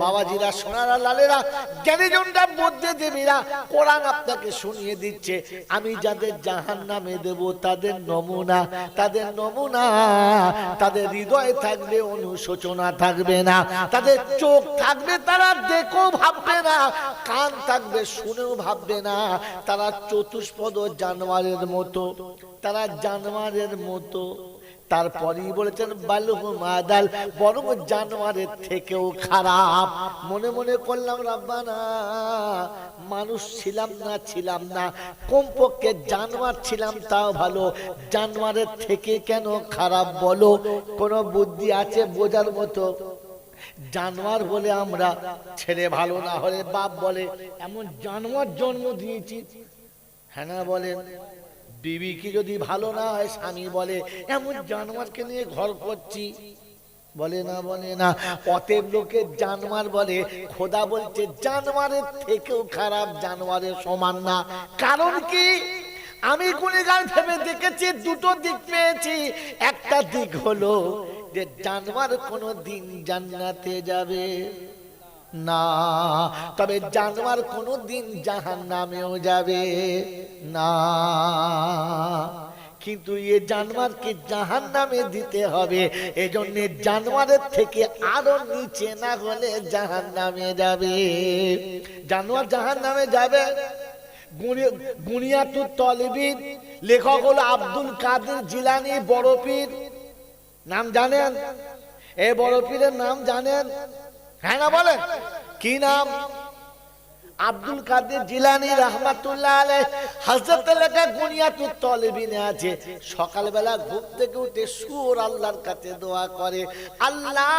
বাবাজিরা, সোনারা, লালেরা, জ্ঞানীজনরা, মধ্যে দেবীরা, কোরআন আপনাকে শুনিয়ে দিচ্ছে আমি যাদের জাহান্নামে দেব তাদের নমুনা, তাদের হৃদয়ে থাকবে অনুশোচনা থাকবে না, তাদের চোখ থাকবে তারা দেখো ভাববে না, কান থাকবে শুনেও ভাববে না, তারা চতুষ্পদ জানোয়ারের মতো, তারা জানোয়ারের মতো। তারপরেই বলেছেন বালুহুম আদাল, বরং জানোয়ারের থেকেও খারাপ। মনে মনে করলাম রব্বানা, মানুষ ছিলাম না, কমপক্ষে জানোয়ার ছিলাম তাও ভালো, জানোয়ারের থেকে কেন খারাপ বলো? কোন বুদ্ধি আছে বোঝার মতো? জানোয়ার বলে আমরা, ছেলে ভালো না হলে বাপ বলে এমন জানোয়ার জন্ম দিয়েছি, হ্যাঁ না বলেন? বিবি কি যদি ভালো না হয় স্বামী বলে এমন জানোয়ারকে নিয়ে ঘর করছি, বলে না? বলে না? অতএব লোকে জানোয়ার বলে, খোদা বলছে জানোয়ারের থেকেও খারাপ, জানোয়ারের সমান না। কারণ কি? আমি গুণগান ভেবে দেখেছি, দুটো দিক পেয়েছি। একটা দিক হলো যে জানোয়ার কোনোদিন জান্নাতে যাবে না, তবে জানোয়ার কোনোদিন জাহান্নামেও যাবে না। কিন্তু এ জানোয়ারকে জাহান্নামে দিতে হবে, এজন্য জানোয়ারের থেকে আরো নিচে না হলে জাহান্নামে যাবে। জানোয়ার জাহান্নামে যাবে। গুনিয়াতুত তলিবিন, লেখক হলো আব্দুল কাদের জিলানী, বড় পীর। নাম জানেন? এই বড় পীরের নাম জানেন? হ্যাঁ না বলেন? কি নাম? আব্দুল কাদের জিলানী রাহমাতুল্লাহ আলাইহি। হযরত লেখা গুনিয়াতুত তলিবিনে আছে, সকালবেলা ঘুম থেকে উঠে সুর আল্লাহর কাছে দোয়া করে, আল্লাহ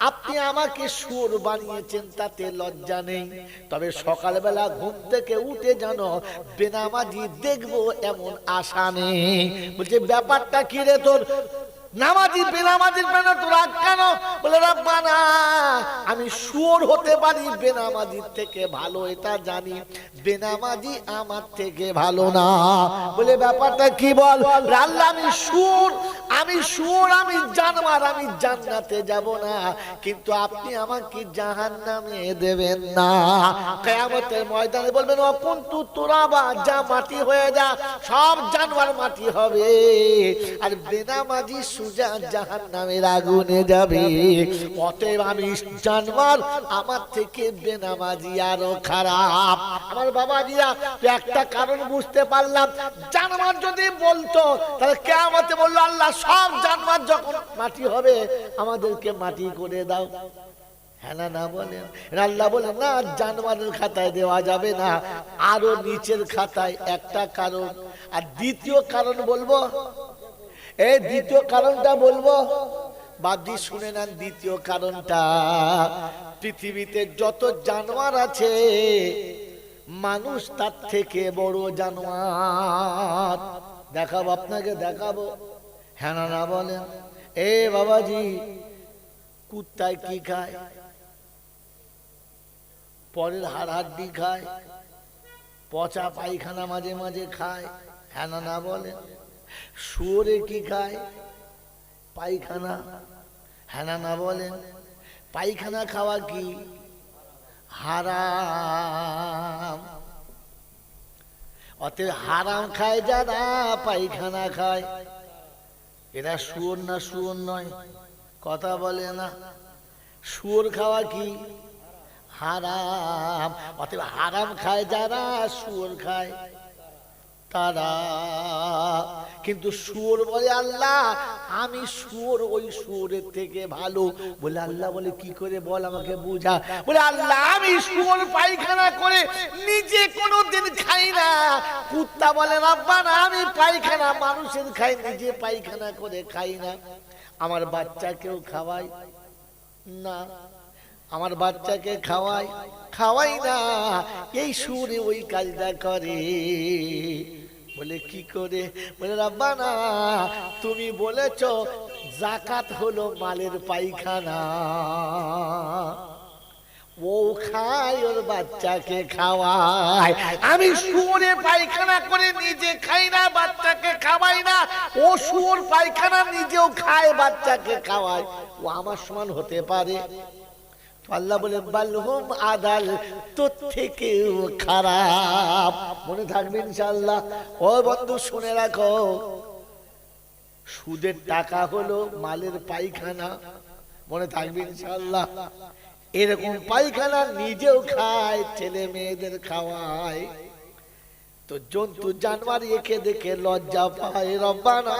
আপনি আমাকে সুর বানিয়েছেন তাতে লজ্জা নেই, তবে সকালবেলা ঘুম থেকে উঠে যেন বেনামাজি দেখবো এমন আশা নেই। বলছে ব্যাপারটা কি রে তোর? নামাজি বেনামাজির পেন তো রাগ কেন? বলে রব্বানা, আমি শুয়োর হতে পারি বেনামাজির থেকে ভালো এটা জানি, বেনামাজি আমার থেকে ভালো না। বলে ব্যাপারটা কি বল? আল্লাহ আমি শুয়োর, আমি জানোয়ার, আমি জান্নাতে যাব না, কিন্তু আপনি আমাকে জাহান্নামে দেবেন না। কিয়ামতের ময়দানে বলবেন অকুনতু তুরাবা, যা মাটি হয়ে যা, সব জানোয়ার মাটি হবে, আর বেনামাজি সুজা জাহান্নামের আগুনে যাবে। অতএব আমি জানোয়ার, আমার থেকে বেনামাজি আরো খারাপ। আমার বাবাজিরা, একটা কারণ বুঝতে পারলাম, জানোয়ার যদি বলতো তাহলে কিয়ামতে বললো আল্লাহ সব জানোয়ার যখন মাটি হবে আমাদেরকে মাটি করে দাও, হ্যাঁ না বলেন? আল্লাহ বলেন না, জানোয়ারের খাতায় দেওয়া যাবে না, আরো নিচের খাতায়। একটা কারণ। আর দ্বিতীয় কারণ বলবো, এই দ্বিতীয় কারণটা বলবো, বাদি শুনে নেন। দ্বিতীয় কারণটা, পৃথিবীতে যত জানোয়ার আছে মানুষ তার থেকে বড় জানোয়ার। দেখাবো আপনাকে, দেখাবো, হ্যাঁ না বলেন? এ বাবাজি, কুত্তায় কি খায়? পরের হাড় হাড্ডি খায়, পচা পায়খানা মাঝে মাঝে খায়, হ্যাঁ না বলেন? শুয়োরে কি খায়? পায়খানা, হ্যাঁ না বলেন? পায়খানা খাওয়া কি হারাম। অতএব হারাম খায় যারা পায়খানা খায়, এরা শুয়োর না শুয়োর নয়? কথা বলে না? শুয়োর খাওয়া কি হারাম। অতএব হারাম খায় যারা, শুয়োর খায় তারা। কিন্তু শুয়োর বলে আল্লাহ আমি শুয়োর, ওই শুয়োরের থেকে ভালো। বলে আল্লাহ বলে কি করে বল, আমাকে বুঝা। বলে আল্লাহ আমি শুয়োর পায়খানা করে নিজে কোনোদিন খাই না। কুত্তা বলে রব্বানা, আমি পায়খানা মানুষের খাই, নিজে পায়খানা করে খাই না। আমার বাচ্চাকেও খাওয়াই না, আমার বাচ্চাকে খাওয়াই না, এই সুরে ওই কাজটা করে। বলে কি করে? বলে রব্বানা তুমি বলেছো যাকাত হলো মালের পায়খানা, ও খায় ওর বাচ্চাকে খাওয়ায়। আমি শুয়োরে পায়খানা করে নিজে খাই না, বাচ্চাকে খাওয়াই না, ও শুয়োর পায়খানা নিজেও খায়, বাচ্চাকে খাওয়ায়। ও আমার সমান হতে পারে? আল্লাহ বলে বালহুম আদাল, তোর থেকেও খারাপ। মনে থাকবে ইনশাআল্লাহ। ও বন্ধু শুনে রাখো, সুদের টাকা হলো মালের পায়খানা। মনে থাকবে ইনশাআল্লাহ। এরকম পায়খানা নিজেও খায়, ছেলে মেয়েদের খাওয়ায়। তো জন্তু জানোয়ার একে দেখে লজ্জা পায়। রব্বানা,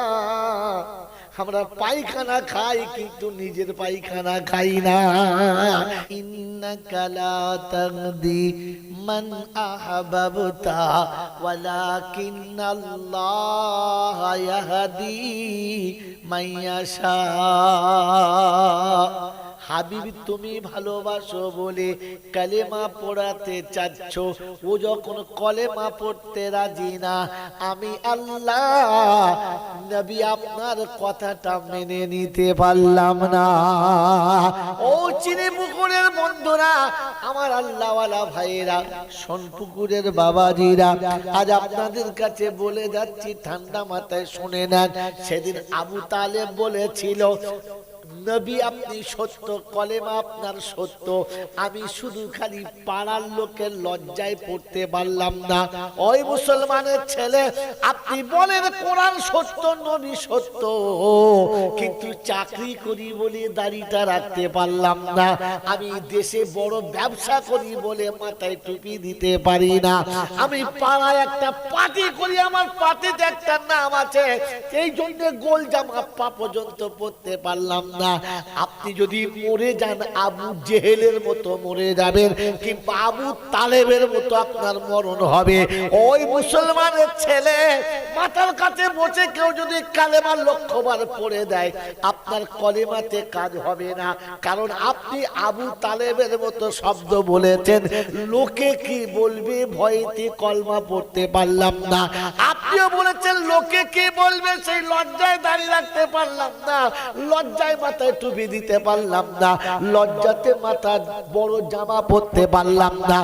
আমরা পায়খানা খাই কিন্তু নিজের পায়খানা খাই না। ইন্নাকা লা তাহদি মান আহবাবতা ওয়ালাকিন্নাল্লাহা ইয়াহদি মান ইয়াশা। হাবিবি, তুমি ভালোবাসো বলে কালেমা পড়াতে চাচ্ছ, ও যখন কলেমা পড়তে রাজি না, আমি আল্লাহ নবী আপনার কথাটা মেনে নিতে পারলাম না। ও চিনে পুকুরের বন্ধুরা, আমার আল্লাহওয়ালা ভাইয়েরা, সোনপুকুরের বাবাজিরা, আজ আপনাদের কাছে বলে যাচ্ছি, ঠান্ডা মাথায় শুনে নেন। সেদিন আবু তালেব বলেছিল, নবী আপনি সত্য, কলেমা আপনার সত্য, আমি শুধু খালি পাড়ার লোকের লজ্জায় পড়তে পারলাম না। ওই মুসলমানের ছেলে, আপনি বলেন কোরআন সত্য, নবী সত্য, কিন্তু চাকরি করি বলে দাড়িটা রাখতে পারলাম না। আমি দেশে বড় ব্যবসা করি বলে মাথায় টুপি দিতে পারি না। আমি পাড়ায় একটা পার্টি করি, আমার পার্টিতে একটা নাম আছে, এই জন্য গোল জামা পা পর্যন্ত পড়তে পারলাম না। আপনি যদি মরে যান, আবু জেহেলের মতো মরে যাবেন, কিন্তু আবু তালেবের মতো আপনার মরণ হবে। ওই মুসলমানের ছেলে, মাথার কাছে বসে কেউ যদি কালেমা লক্ষবার পড়ে দেয়, আপনার কলেমাতে কাজ হবে না, কারণ আপনি আবু তালেবের মতো শব্দ বলেছেন। লোকে কি বলবে ভয়তে কলমা পড়তে পারলাম না। আপনিও বলেছেন লোকে কি বলবে, সেই লজ্জায় দাঁড়িয়ে রাখতে পারলাম না, লজ্জায় মাথায় টুপি দিতে পারলাম না, লজ্জাতে মাথা বড় জামা পরতে পারলাম না,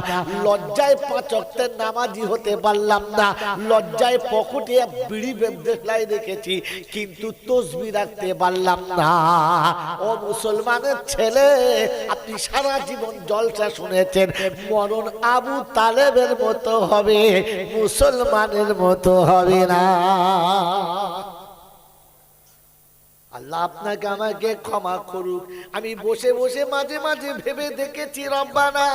লজ্জায় 5 ওয়াক্তের নামাজি হতে পারলাম না, লজ্জায় পকেটে বিড়ি বেঁধে রেখেছি কিন্তু তসবিহ রাখতে পারলাম না। ও মুসলমানের ছেলে, আপনি সারা জীবন জলসা শুনেছেন, মরণ আবু তালেবের মতো হবে, মুসলমানের মতো হবে না। আল্লাহ আপনাকে আমাকে ক্ষমা করুক। আমি বসে বসে মাঝে মাঝে ভেবে দেখেছি, রব্বানা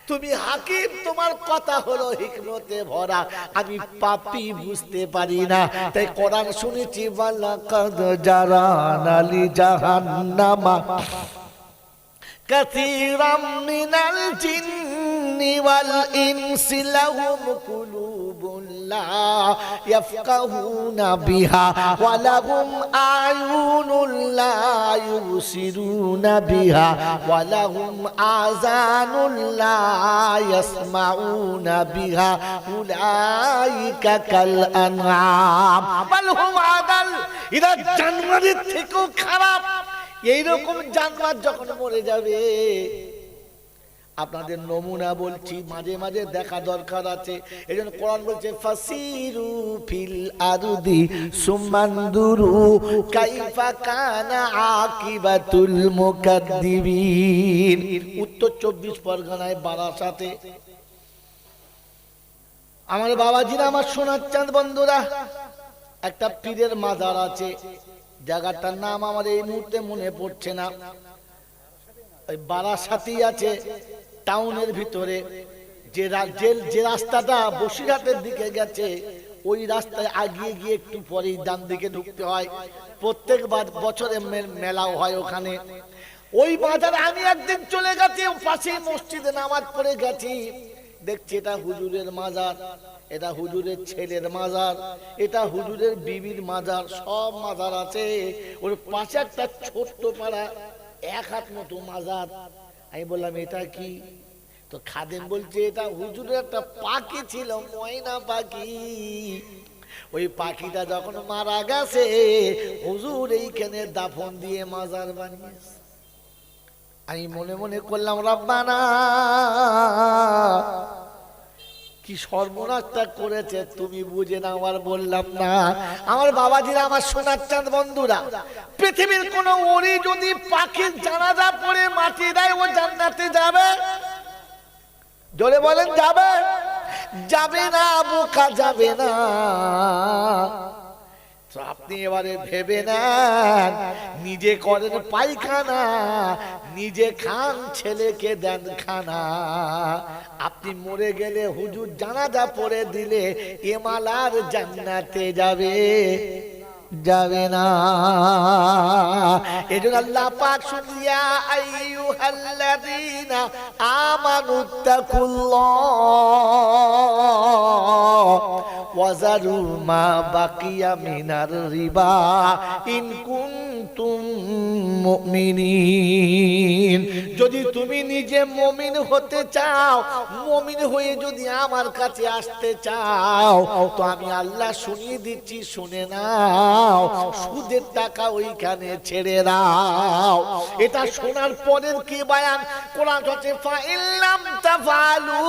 তুমি হাকিম, তোমার কথা হলো হিকমতে ভরা, আমি পাপী বুঝতে পারি না, তাই কোরআন শুনেছি, ওয়ালাকাদ জারানা লি জাহান্নামা কাসীরাম মিনাল জিন্নি ওয়াল ইনসি লাহুম কুলুবুন লা ইয়াফকাহুনা বিহা ওয়া লাহুম আয়ুনুন লা ইউবসিরুনা বিহা ওয়া লাহুম আযানুন লা ইয়াসমাউনা বিহা উলাইকা কাল আনআম বাল হুম আদাল। এরা জানোয়ারের থেকেও খারাপ। এইরকম জানোয়ার যখন মরে যাবে, আপনাদের নমুনা বলছি, মাঝে মাঝে দেখা দরকার আছে। এই জন্য কোরআন বলছে, ফাসিরু ফিল আরদি সুমানদুরু কাইফা কানা আকিবাতুল মুকাদ্দিবিন। উত্তর 24 পরগনায় বারাসাতে আমার বাবাজিরা, আমার সোনার চাঁদ বন্ধুরা, একটা পীরের মাজার আছে, জায়গাটার নাম আমার এই মুহূর্তে মনে পড়ছে না, ওই বারাসাতেই আছে, টাউনের ভিতরে। যে রাস্তাটা বসিরহাটের দিকে গেছে, ওই রাস্তায় আগিয়ে গিয়ে একটু পরেই ডান দিকে ঢুকতে হয়। প্রত্যেক বছরে মেলাও হয় ওখানে। ওই বাজারে আমি একদিন চলে গেছি, পাশে মসজিদে নামাজ পড়ে গেছি, দেখছি এটা হুজুরের মাজার, এটা হুজুরের ছেলের মাজার, এটা হুজুরের বিবির মাজার, সব মাজার আছে। ওর পাশে একটা ছোট্ট পাড়া 1 হাত মতো মাজার। আমি বললাম এটা কি? তো খাদেম বলছে এটা হুজুরের একটা পাখি ছিল, ময়না পাখি। ওই পাখিটা যখন মারা গেছে, হুজুর এইখানে দাফন দিয়ে মাজার বানিয়েছে। আমি মনে মনে করলাম, রব্বানা কি সর্বনাশটা করেছে তুমি বুঝে না, আমার বললাম না। আমার বাবাজিরা, আমার সোনার চাঁদ বন্ধুরা, পৃথিবীর কোন ওলি যদি পাখির জানাজা পড়ে দেয় ও জান্নাতে যাবে? জোরে বলেন যাবে? যাবে না বোকা, যাবে না। তো আপনি এবারে ভেবে নেন, নিজে করেন পায়খানা, নিজে খান, ছেলেকে দেন খানা। আপনি মরে গেলে হুজুর জানাজা পড়ে দিলে এমালার জান্নাতে যাবে? যাবে না। এজন্য আল্লাহ পাক শুনিয়া আইয়ুহাল্লাযীনা আমানুত্তাকুল্লাহ ওয়াজারু মা বাকিয়া মিনার রিবা ইন কুনতুম মুমিনিন। যদি তুমি নিজে মুমিন হতে চাও, মুমিন হয়ে যদি আমার কাছে আসতে চাও, তো আমি আল্লাহ শুনিয়ে দিচ্ছি, শুনে নাও, সুদের টাকা ওইখানে ছেড়ে দাও। এটা শোনার পরের কি বয়ান? কোরআন হচ্ছে ফাইল্লাম তাফআলু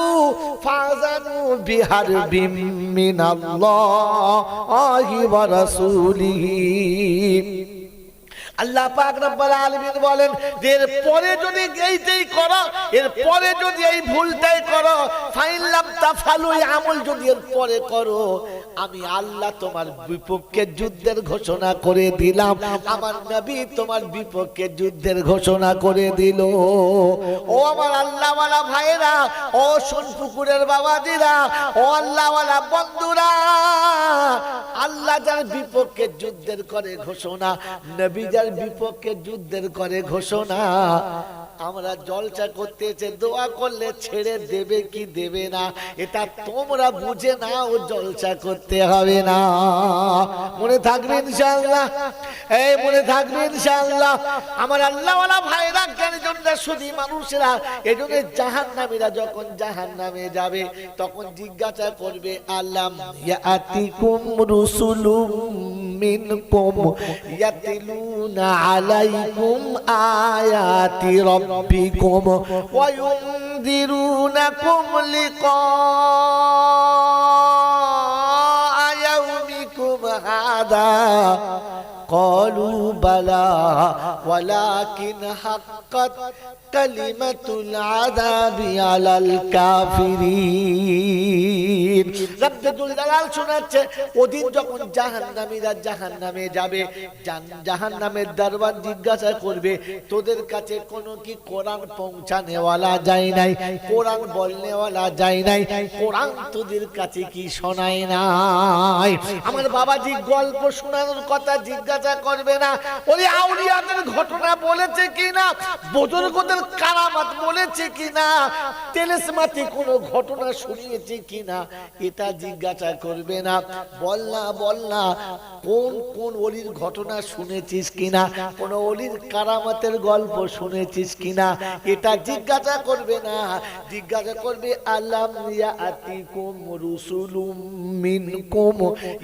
ফাযানু বিহারবিম মিনাল্লাহি ওয়া রাসূলিহি। আল্লাহ পাক রব্বুল আলামিন বলেন, এর পরে যদি এইটাই করো, এর পরে যদি এই ভুলটাই করো, ফাইল্লাম তাফআলু, এই আমল যদি এর পরে করো, আমি আল্লাহ তোমার বিপক্ষে যুদ্ধের ঘোষণা করে দিলাম। আমার নবী তোমার বিপক্ষে যুদ্ধের ঘোষণা করে দিল। ও আমার আল্লাহওয়ালা ভাইরা, ও সোনপুকুরের বাবাজিরা, ও আল্লাহওয়ালা বন্ধুরা, আল্লাহ যার বিপক্ষে যুদ্ধের করে ঘোষণা, নবী যার বিপক্ষে যুদ্ধের করে ঘোষণা, আমরা জলসা করতে এসে দোয়া করলে ছেড়ে দেবে কি দেবে না এটা তোমরা বুঝে নাও, জলসা করতে হবে না। মনে থাকবে ইনশাআল্লাহ, এই মনে থাকবে ইনশাআল্লাহ। আমার আল্লাহওয়ালা ভাইরা, জ্ঞানীজনরা, শুধু মানুষেরা, এজন্য জাহান্নামীরা যখন জাহান্নামে যাবে তখন জিজ্ঞাসা করবে, আলাম ইয়াতিকুম রুসুলুম মিনকুম ইয়াতলুনা আলাইকুম আয়াতি রাব্বিকুম ওয়া ইউনযিরুনাকুম লিকা ইয়াউমিকুম হাদা قالوا بلى ولكن حقت كلمة العذاب على الكافرين। রব্বুল জালাল শোনাচ্ছে, ওদিন যখন জাহান্নামীরা জাহান্নামে যাবে, জাহান্নামের দরবার জিজ্ঞাসা করবে, তোদের কাছে কোনো কি কোরআন পৌঁছানেওয়ালা যায় নাই? কোরআন বলনেওয়ালা যায় নাই? কোরআন তোদের কাছে কি শোনায় নাই? আমার বাবাজি গল্প শোনানোর কথা জিজ্ঞাসা করবে না, ওই আউলিয়াদের ঘটনা বলেছে কিনা, বুজুর্গদের কারামাত বলেছে কিনা, তেলেসমাতি কোনো ঘটনা শুনিয়েছে কিনা, এটা জিজ্ঞাসা করবে না। বল না, বল না, কোন কোন ওলির ঘটনা শুনেছিস কিনা, কোন ওলির কারামাতের গল্প শুনেছিস কিনা, এটা জিজ্ঞাসা করবে না। জিজ্ঞাসা করবে, আলাম ইয়াতিকুম রুসুলুম মিনকুম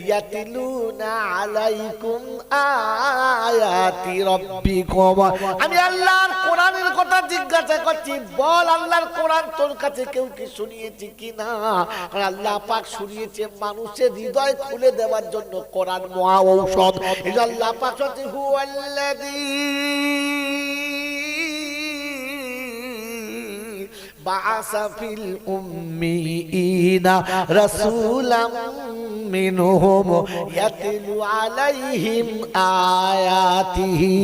ইয়াতলুনা আলাইকুম আয়াতি রাব্বিকুম। আমি আল্লাহর কোরআনের কথা জিজ্ঞাসা করছি, বল আল্লাহর কোরআন তোর কাছে কেউ কি শুনিয়েছে কিনা? আল্লাহ পাক শুনিয়েছে মানুষের হৃদয় খুলে দেওয়ার জন্য কোরআন মহা ঔষধ। এই আল্লাহ পাক বলছে, হুয়াল্লাযী বাআসা ফিল উম্মিয়িনা রাসূলাম মিনহুম ইয়াতলু আলাইহিম আয়াতিহি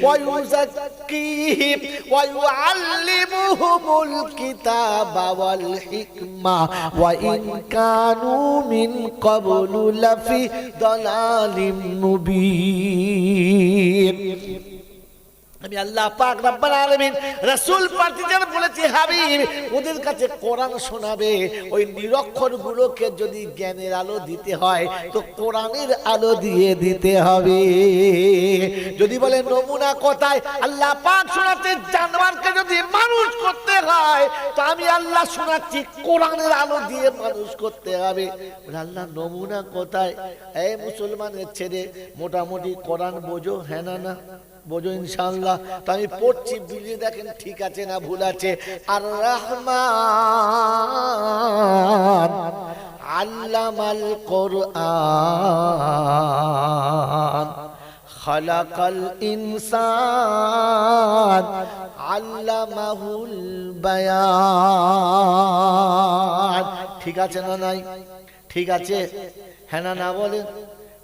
ওয়া ইউযাক্কিহিম ওয়া ইউআল্লিমুহুমুল কিতাবা ওয়াল হিকমা ওয়া ইন কানু মিন ক্বাবলু লাফি দালালিম মুবিন। আমি আল্লাহ পাক রব্বুল আলামিন রাসূল পাঠিয়ে বলেছি, হাবিব ওদের কাছে কোরআন শোনাবে। ওই নিরক্ষরগুলোকে যদি জ্ঞানের আলো দিতে হয় তো কোরআনের আলো দিয়ে দিতে হবে। যদি বলে নমুনা কোথায়, আল্লাহ পাক শোনাতে, জানোয়ারকে যদি মানুষ করতে হয় তো আমি আল্লাহ শোনাচ্ছি কোরআনের আলো দিয়ে মানুষ করতে হবে। আল্লাহ নমুনা কোথায়? এই মুসলমানের ছেলে মোটামুটি কোরআন বোঝো? হ্যাঁ না না বোঝো ইনশাআল্লাহ? তো আমি পড়ছি, বুঝিয়ে দেখেন ঠিক আছে না ভুল আছে। আর রহমান আল্লামাল কোরআন খালাকাল ইনসান আল্লামাহুল বায়ান। ঠিক আছে না নাই? ঠিক আছে, হ্যাঁ না না বলেন?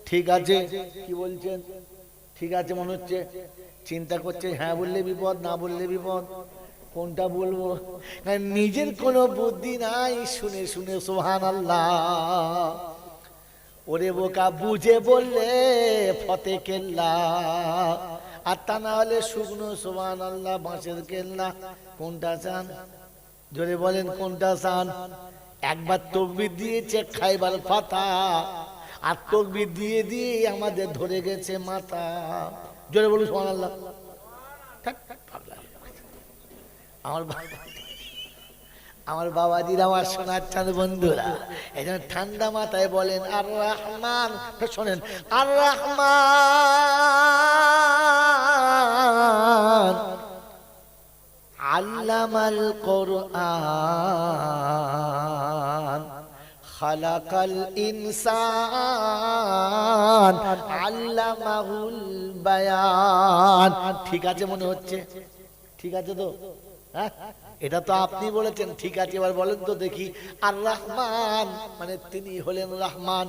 ঠিক আছে, কি বলছেন? ঠিক আছে মনে হচ্ছে, চিন্তা করছে হ্যাঁ বললে বিপদ, না বললে বিপদ, কোনটা বলবো, নিজের কোনো বুদ্ধি নাই, শুনে শুনে সুবহানাল্লাহ। ওরে বোকা, বুঝে বললে ফতে কেল্লা, আর তা না হলে শুকনো সুবহানাল্লাহ বাঁশের কেল্লা। কোনটা চান? জোরে বলেন কোনটা চান? একবার তাকবীর দিয়েছে খাইবার পাতা, আর তাকবীর দিয়ে দিয়ে আমাদের ধরে গেছে মাথা। জোরে বলুন সুবহানাল্লাহ। আমার বাবাজিরা, আমার সোনার চাঁদ বন্ধুরা, এই জন্য ঠান্ডা মাথায় বলেন আর রহমান। শোনেন, আর রহমান আল্লামাল কোরআন খালাকাল ইনসান আল্লামাহুল বায়ান। ঠিক আছে মনে হচ্ছে? ঠিক আছে তো? হ্যাঁ, এটা তো আপনি বলেছেন ঠিক আছে। এবার বলেন তো দেখি, আর রহমান মানে তিনি হলেন রহমান,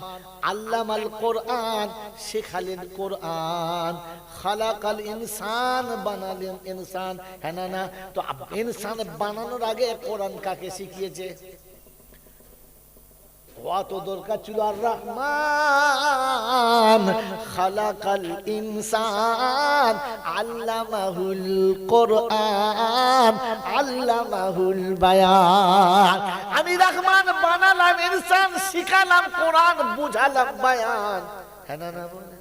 আল্লামাল কোরআন শেখালেন কোরআন, খালাকাল ইনসান বানালেন ইনসান। হ্যাঁ না না? তো ইনসান বানানোর আগে কোরআন কাকে শিখিয়েছে? কত দরকার ছিল আর রহমান খালাকাল ইনসান আল্লামাহুল কোরআন আল্লামাহুল বায়ান। আমি রহমান বানালাম ইনসান, শিখালাম কোরআন, বুঝালাম বায়ান। হ্যাঁ না না বলে?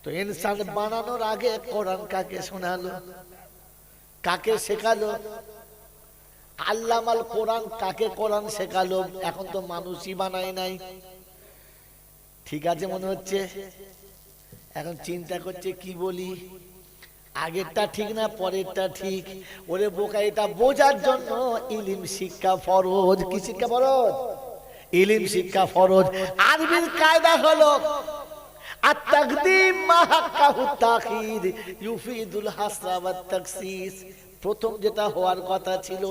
তো ইনসান বানানোর আগে কোরআন কাকে শোনালো, কাকে শেখালো? আল্লামাল কোরআন কাকে কোরআন শেখালো? এখন তো মানুষই বানায় নাই। ঠিক আছে মনে হচ্ছে? এখন চিন্তা করছে কি বলি, আগেরটা ঠিক না পরেরটা ঠিক? ওরে বোকা, এটা বোঝার জন্য ইলম শিক্ষা ফরজ। কি শিক্ষা ফরজ? ইলম শিক্ষা ফরজ। আরবির কায়দা হলো আত-তাকদিম মা হাক্কাহু তাখির ইউফিদুল হাসরা ওয়াত তাকসিস। প্রথম যেটা হওয়ার কথা ছিল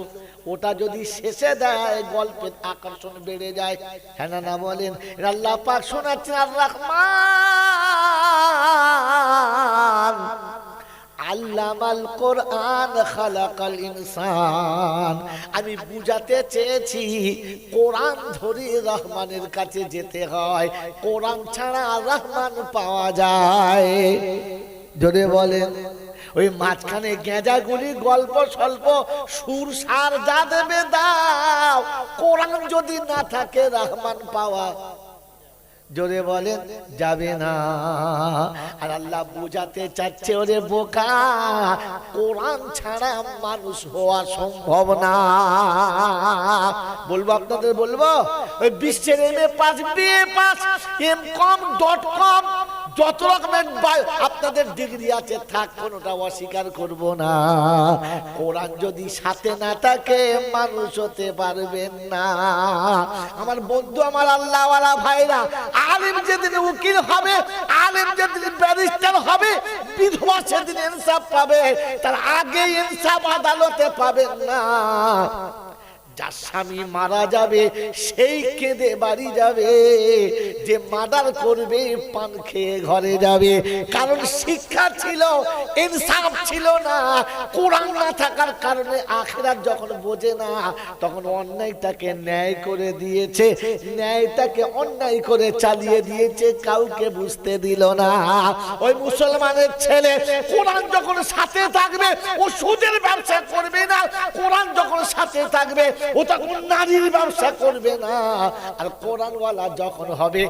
ওটা যদি শেষে দেয়, গল্পের আকর্ষণ বেড়ে যায়। হ্যাঁ না না বলেন? আল্লাহ পাক শোনাচ্ছেন আর রহমান আল্লামাল কোরআন খালাকাল ইনসান। আমি বুঝাতে চেয়েছি কোরআন ধরে রহমানের কাছে যেতে হয়, কোরআন ছাড়া রহমান পাওয়া যায়। যদি বলেন ওই মাঝখানে গেঁজাগুলি গল্প স্বল্প সুর সার যা দেবে দাও, কোরআন যদি না থাকে রহমান পাওয়া জোরে বলেন যাবে না। আর আল্লাহ বুঝাতে চাচ্ছে ওরে বোকা, কোরআন ছাড়া মানুষ হওয়া সম্ভব না। বলবো আপনাদের, বলবো ওই বিশ্বের MA pass BA pass MCOM.com যত রকমের আপনাদের ডিগ্রি আছে থাক, কোনোটা অস্বীকার করব না। কোরআন যদি সাথে না থাকে মানুষ হতে পারবেন না। আমার বন্ধু, আমার আল্লাহওয়ালা ভাইরা, আলেম যেদিন উকিল হবে, আলেম যেদিন ব্যারিস্টার হবে, বিধবা সেদিন ইনসাফ পাবে, তার আগে ইনসাফ আদালতে পাবেন না। যার স্বামী মারা যাবে সেই কেঁদে বাড়ি যাবে, যে মার্ডার করবে পান খেয়ে ঘরে যাবে। কারণ শিক্ষা ছিল, ইনসাফ ছিল না। কোরআন না থাকার কারণে আখিরাত যখন বোঝে না, তখন অন্যায়টাকে ন্যায় করে দিয়েছে, ন্যায়টাকে অন্যায় করে চালিয়ে দিয়েছে, কাউকে বুঝতে দিল না। ওই মুসলমানের ছেলে কোরআন যখন সাথে থাকবে ও সুদের ব্যবসা করবে না, কোরআন যখন সাথে থাকবে ও তখন নারীর ব্যবসা করবে না। আর কোরআনওয়ালা যখন হবে,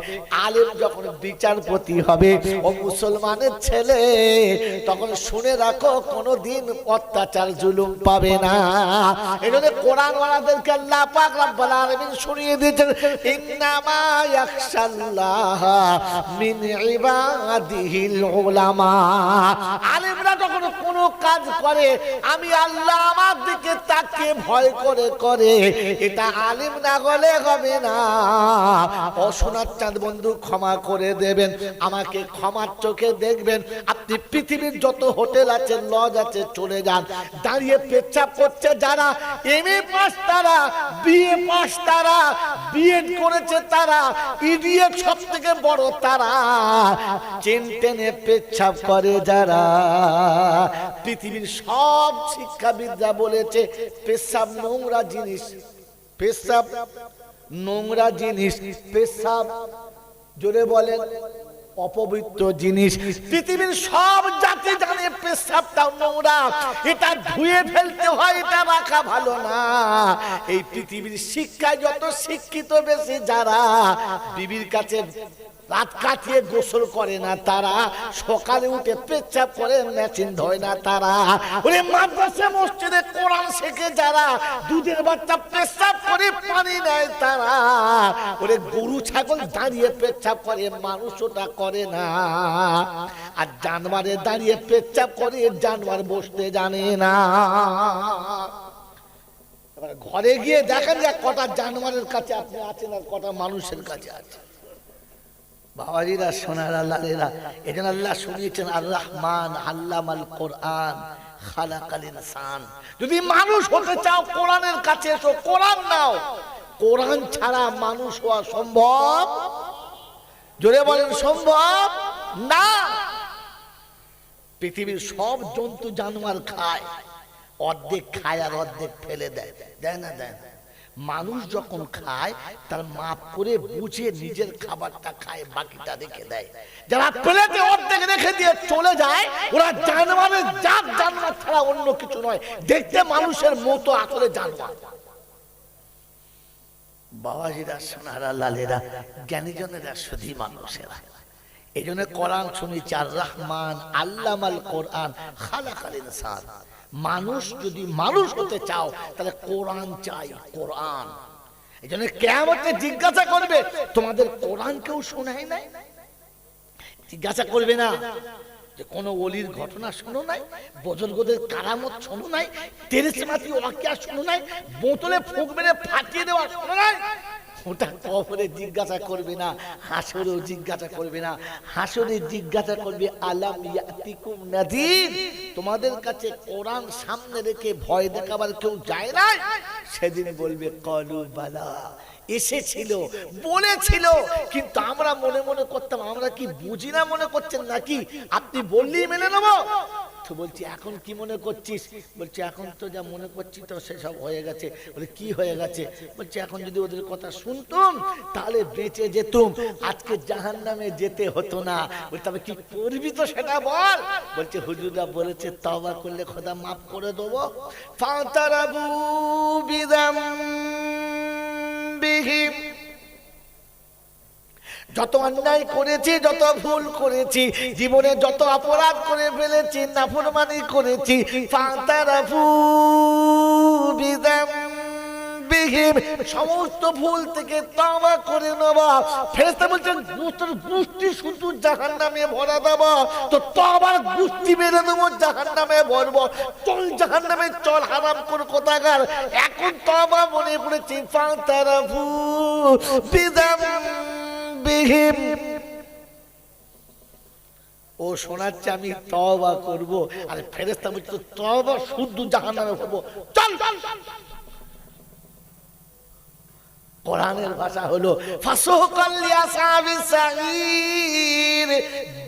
আলেম যখন বিচারপতি হবে, ও মুসলমানের ছেলে তখন শুনে রাখো কোনদিন অত্যাচার জুলুম পাবে না। এজন্য কোরআনওয়ালাদেরকে আল্লাহ পাক রব্বুল আলামিন শুনিয়ে দিয়েছেন, ইন্নামা ইয়াখশাল্লাহ মিন ইবাদিহিল উলামা। আলেমরা যখন কোনো কাজ করে, আমি আল্লাহ আমার দিকে তাকিয়ে ভয় করে করে হবে, এটা আলিম না হলে হবে না। অসোনার চাঁদ বন্ধু ক্ষমা করে দেবেন, আমাকে ক্ষমার চোখে দেখবেন। আপনি পৃথিবীর যত হোটেল আছে, লজ আছে, চলে যান। দাঁড়িয়ে পেচ্ছাপ করছে যারা, এমএ পাস তারা, বিএ পাস তারা, বিএড করেছে তারা, ইডিয়েট সব থেকে বড় তারা, চেন টেনে পেচ্ছাপ করে যারা। পৃথিবীর সব শিক্ষাবিদরা বলেছে পেশাব নোংরা জিনিস, পেশাব নোংরা জিনিস, পেশাব জোরে বলেন অপবিত্র জিনিস। পৃথিবীর সব জাতি জানে পেশাবটা নোংরা, এটা ধুয়ে ফেলতে হয়, এটা রাখা ভালো না। এই পৃথিবীর শিক্ষায় যত শিক্ষিত বেশি যারা, বিবির কাছে রাত কাটিয়ে গোসল করে না তারা, সকালে উঠে পেচ্ছাপ করে মেশিন ধোয় না তারা, ওরে মাদ্রাসা মসজিদে কোরআন শেখে যারা, দুধের বাচ্চা পেচ্ছাপ করে পানি নেয় তারা, ওরে গরু ছাগল দাঁড়িয়ে পেচ্ছাপ করে, মানুষ ওটা করে না। আর জানোয়ারে দাঁড়িয়ে পেচ্ছাপ করে, জানোয়ার বসতে জানে না। ঘরে গিয়ে দেখেন যে কটা জানোয়ারের কাছে আপনি আছেন আর কটা মানুষের কাছে আছে। বাবাজিরা, সোনার আল্লাহেরা, এখানে আল্লাহ শুনিয়েছেন আর রহমান আল্লামাল কোরআন খালাকাল ইনসান। যদি মানুষ হতে চাও কোরআনের কাছে এসো, কোরআন নাও। কোরআন ছাড়া মানুষ হওয়া সম্ভব, জোরে বলেন সম্ভব না। পৃথিবীর সব জন্তু জানোয়ার খায়, অর্ধেক খায় আর অর্ধেক ফেলে দেয়, দেয় না দেয় না। মানুষ যখন খায় তার মাপ করে বুঝে নিজের খাবারটা খায়, বাকিটা রেখে দেয়। যারা প্লেটে অর্ধেক রেখে দিয়ে চলে যায়, ওরা জানোয়ারের জাত, জানোয়ার ছাড়া অন্য কিছু নয়। দেখতে মানুষের মতো, আসলে জানোয়ার। বাবাজিরা, সোনারা, লালেরা, জ্ঞানীজনেরা শুধু মানুষেরা। এই জন্য কোরআন শুনেছি আর রহমান আল্লামাল কোরআন খালাকাল ইনসান। মানুষ যদি মানুষ হতে চাও তাহলে কোরআন চাই, কোরআন। এই জন্য কিয়ামতে জিজ্ঞাসা করবে, তোমাদের কোরআন কেউ শোনায় নাই? জিজ্ঞাসা করবে না যে কোন ওলির ঘটনা শোনো নাই, বুজুর্গদের কারামত শোনো নাই, তেরেসমাতি ওয়াকিয়া শোনো নাই, বোতলে ফুঁক মেরে ফাটিয়ে দেওয়া শোনো নাই? ওটা কবরে জিজ্ঞাসা করবে না, হাসরেও জিজ্ঞাসা করবে না। হাসরে জিজ্ঞাসা করবে আলাম ইয়াতিকুম নাযীর, তোমাদের কাছে কোরআন সামনে রেখে ভয় দেখাবার কেউ যায় না? সেদিন বলবে ক্বালু বালা, এসেছিল, বলেছিল, কিন্তু আমরা মনে মনে করতাম। আমরা কি বুঝি না মনে করছেন নাকি? আপনি বললেই মেনে নেব তো। বলছি এখন কি মনে করছিস? বলছি এখন তো যা মনে করছি তো সেসব হয়ে গেছে। বলে কি হয়ে গেছে? বলছি এখন যদি ওদের কথা শুনতুম তাহলে বেঁচে যেতুম, আজকে জাহান্নামে যেতে হতো না। বলতে হবে কি করবি তো সেটা বল। বলছে হুজুররা বলেছে তওবা করলে খোদা মাফ করে দেবো। ফাতারাবু বিযামবিহিম, যত অন্যায় করেছি, যত ভুল করেছি, জীবনে যত অপরাধ করে ফেলেছি, নাফরমানি করেছি, ফাতারাফু বিযামবিহিম, সমস্ত ভুল থেকে তওবা করে নেব। ফেরেশতা বলছেন তোর গুষ্টি শুধু জাহান্নামে ভরা দেব, তো তওবার গুষ্টি মেরে দেব, জাহান্নামে ভরবো। চল জাহান্নামে চল, হারাম কর কোথাকার। এখন তওবা মনে পড়েছে, ফাতারাফু বিযামবিহিম, ও শোনাচ্ছে আমি তওবা করব। আর ফেরেশতা বলছে তওবা শুদ্ধ জাহান্নামে ভরবো, চল। কোরআনের ভাষা হলো ফাসুকাল লিআসহাবিস সাঈর,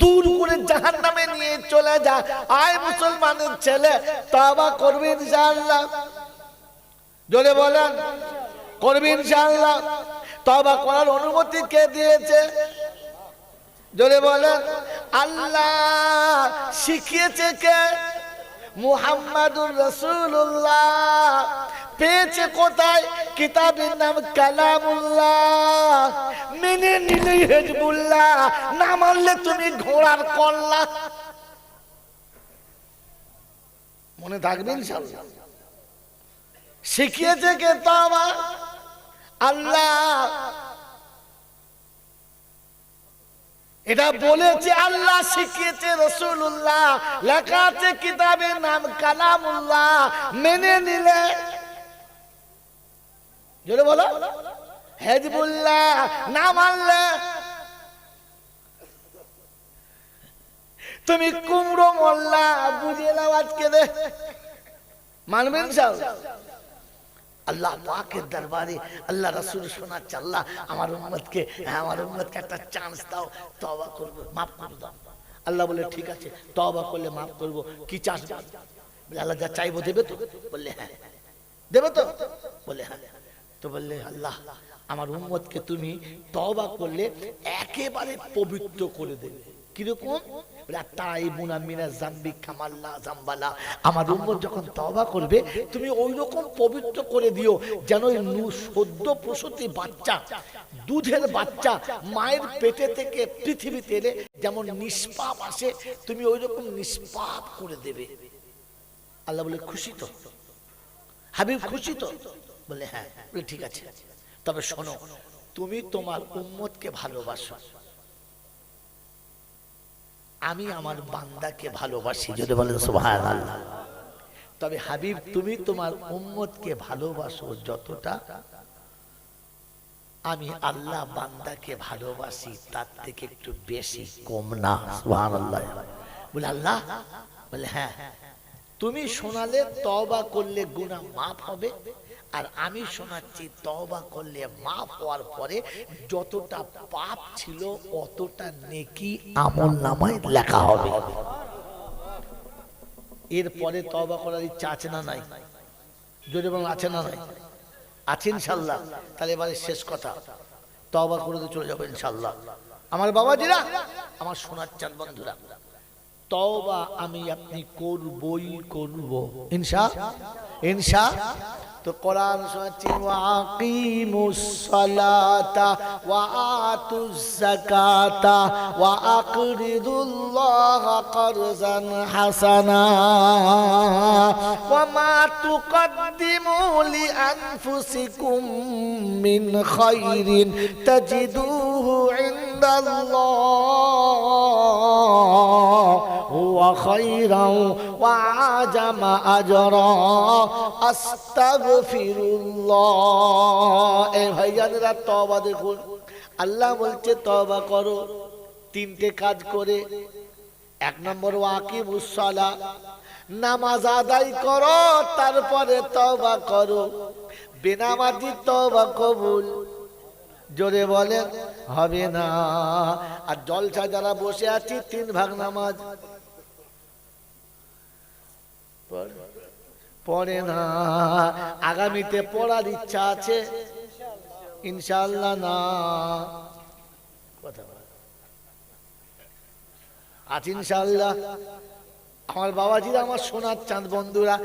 দূর করে জাহান্নামে নিয়ে চলে যা। আয় মুসলমানের ছেলে, তওবা করবি ইনশাআল্লাহ? জোরে বলেন, করবি ইনশাআল্লাহ? তওবা করার অনুমতি কে দিয়েছে? জোরে বলেন। আল্লাহ শিখিয়েছে কে? মুহাম্মাদুর রাসূলুল্লাহ। পেয়েছে কোথায়? কিতাবের নাম কালামুল্লাহ। মেনে নিলেই হিজবুল্লাহ, না মানলে তুমি ঘোড়ার কল্লা। মনে থাকবে ইনশাআল্লাহ। শিখিয়েছে কে? তওবা আল্লাহ। এটা বলেছে আল্লাহ, শিখিয়েছে রাসূলুল্লাহ, লেখা আছে কিতাবের নাম কালামুল্লাহ। মেনে নিলে জোরে বলো, হেজবুল্লাহ না মানলে তুমি কুমড়ো মোল্লা বুঝিয়ে নাও আজকে দে, মানবেন সব? আল্লাহ পাকের দরবারে আল্লাহ রাসূল শোনাচ্ছে, আল্লাহ আমার উম্মতকে একটা চান্স দাও, তওবা করব, মাফ করে দাও। আল্লাহ বলে ঠিক আছে, তওবা করলে মাফ করব। কি চাস? বলে আল্লাহ যা চাইবো দেবে তো? বললে হ্যাঁ। দেবে তো? বলে হ্যাঁ। তো বললে আল্লাহ আমার উম্মতকে তুমি তওবা করলে একেবারে পবিত্র করে দেবে। কিরকম? আমার উম্মত যখন তওবা করবে তুমি ওই রকম পবিত্র করে দিও যেন সদ্য প্রসূতি বাচ্চা, দুধের বাচ্চা মায়ের পেটে থেকে পৃথিবীতে এলে যেমন নিষ্পাপ আসে, তুমি ওই রকম নিষ্পাপ করে দেবে। আল্লাহ বলে খুশি তো হাবিব, খুশি তো? বলে হ্যাঁ। বলে ঠিক আছে, তবে শোনো, তুমি তোমার উম্মতকে ভালোবাসো, আমি আমার বান্দাকে ভালোবাসি। যদি বলেন সুবহানাল্লাহ। তবে হাবিব তুমি তোমার উম্মতকে ভালোবাসো যতটা আমি আল্লাহ বান্দাকে ভালোবাসি তার থেকে একটু বেশি, কম না। সুবহানাল্লাহ। বলে আল্লাহ? বলে হ্যাঁ, তুমি শোনালে তওবা করলে গুনাহ মাফ হবে, আর আমি শোনাচ্ছি তওবা করলে মাফ হওয়ার পরে যতটা পাপ ছিল অতটা নেকি আমলনামায় লেখা হবে। এরপরে তওবা করার ইচ্ছা আছে না নাই? যদি বলেন আছে না নাই? আছে ইনশাআল্লাহ। তাহলে এবারে শেষ কথা, তওবা করে চলে যাবো ইনশাআল্লাহ। আমার বাবাজিরা, আমার শোনার চান বন্ধুরা, তওবা আমি আপনি করবই করব ইনশাআল্লাহ। তো কোরআন শোনাচ্ছি, ওয়াকিমুস সালাতা ওয়া আতুজ যাকাতা ওয়া আকরিদুল্লাহা কারজান হাসানা ওয়া মা তুকদ্দিমু লিআনফুসিকুম মিন খায়রিন তাজিদুহু ইনদাল্লাহ হুয়া খায়রান ওয়া আজামা আজরা আস্তাগফিরুল্লাহ। এই ভাইজানেরা তওবা দেখুন, আল্লাহ বলছে তওবা করো তিনটে কাজ করে। এক নম্বর ওয়াকিমুস সালাহ, নামাজ আদায় করো, তারপরে তওবা করো। বেনামাজি তওবা কবুল, জোরে বলেন হবে না। আর জলসা যারা বসে আছি 3 ভাগ নামাজ পড়ে না, আগামীতে পড়ার ইচ্ছা আছে ইনশাআল্লাহ? না, কথা আছে ইনশাআল্লাহ। আমার বাবাজিরা, আমার সোনার চাঁদ বন্ধুরা,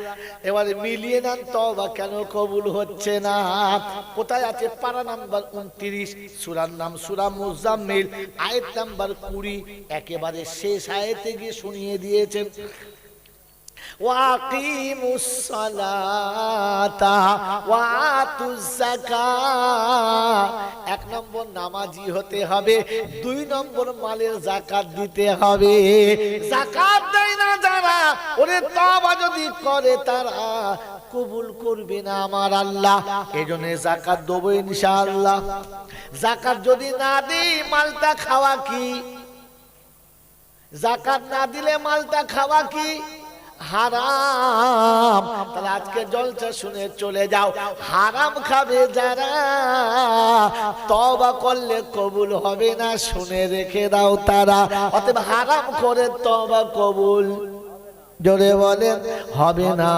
এবারে মিলিয়ে নেন তওবা কেন কবুল হচ্ছে না। কোথায় আছে? পারা নাম্বার 29, সূরার নাম সূরা মুজাম্মিল, আয়াত নাম্বার 20, একেবারে শেষ আয়াতে গিয়ে শুনিয়ে দিয়েছেন, ওয়াকিমুস সালাতা ওয়া আতুজ যাকাত। 1 নম্বর নামাজি হতে হবে, 2 নম্বর মালের যাকাত দিতে হবে। যাকাত দেয় না যারা, ওরে তওবা যদি করে তারা কবুল করবে না আমার আল্লাহ। এজন্য যাকাত দেব ইনশাআল্লাহ। যাকাত যদি না দিই মালটা খাওয়া কি? যাকাত না দিলে মালটা খাওয়া কি? হারাম। তাহলে আজকে জলসা শুনে চলে যাও, হারাম খাবে যারা তওবা করলে কবুল হবে না, শুনে রেখে দাও তারা। অতএব হারাম করে তওবা কবুল, জোরে বলেন, হবে না।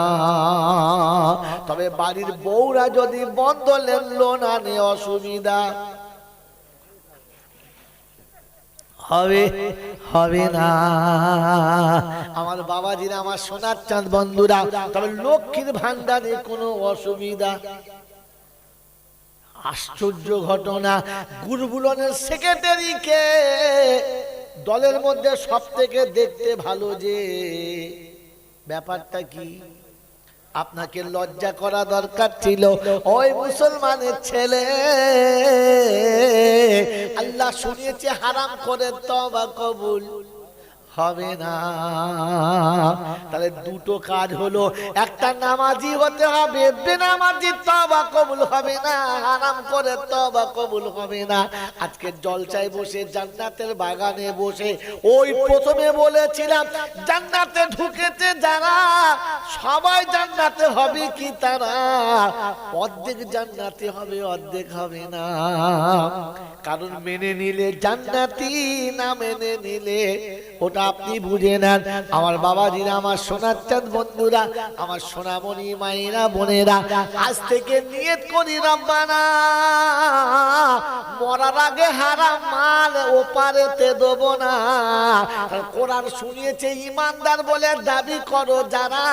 তবে বাড়ির বউরা যদি বন্ধলেন লোন আনে অসুবিধা হবে না। আমার বাবাজিরা, আমার সোনার চাঁদ বন্ধুরা, তবে লক্ষ্মীর ভান্ডারে কোনো অসুবিধা। আশ্চর্য ঘটনা, গুরবুলনের সেক্রেটারিকে দলের মধ্যে সব থেকে দেখতে ভালো যে, ব্যাপারটা কি? আপনাকে লজ্জা করা দরকার ছিল। ওই মুসলমানের ছেলে, আল্লাহ শুনিয়েছে হারাম করে তওবা কবুল হবে না। তাহলে দুটো কাজ হলো, একটা নামাজি হতে হবে, বেনামাজি তওবা কবুল হবে না, হারাম করে তওবা কবুল হবে না। আজকে জলসায় বসে, জান্নাতের বাগানে বসে, ওই প্রথমে বলেছিলাম জান্নাতে ঢুকেছে যারা, সবাই জান্নাতে হবে কি তারা? অর্ধেক জান্নাতে হবে, অর্ধেক হবে না। কারণ মেনে নিলে জান্নাতি, না মেনে নিলে ওটা আপনি বুঝে নেন। আমার বাবাজিরা, আমার সোনার চাঁদ বন্ধুরা, আমার সোনামণি মায়েরা, বোনেরা, আজ থেকে নিয়ত করি রব্বানা মরার আগে হারাম মাল ওপারেতে দেব না। কোরআন শুনিয়েছে ইমানদার বলে দাবি করো যারা,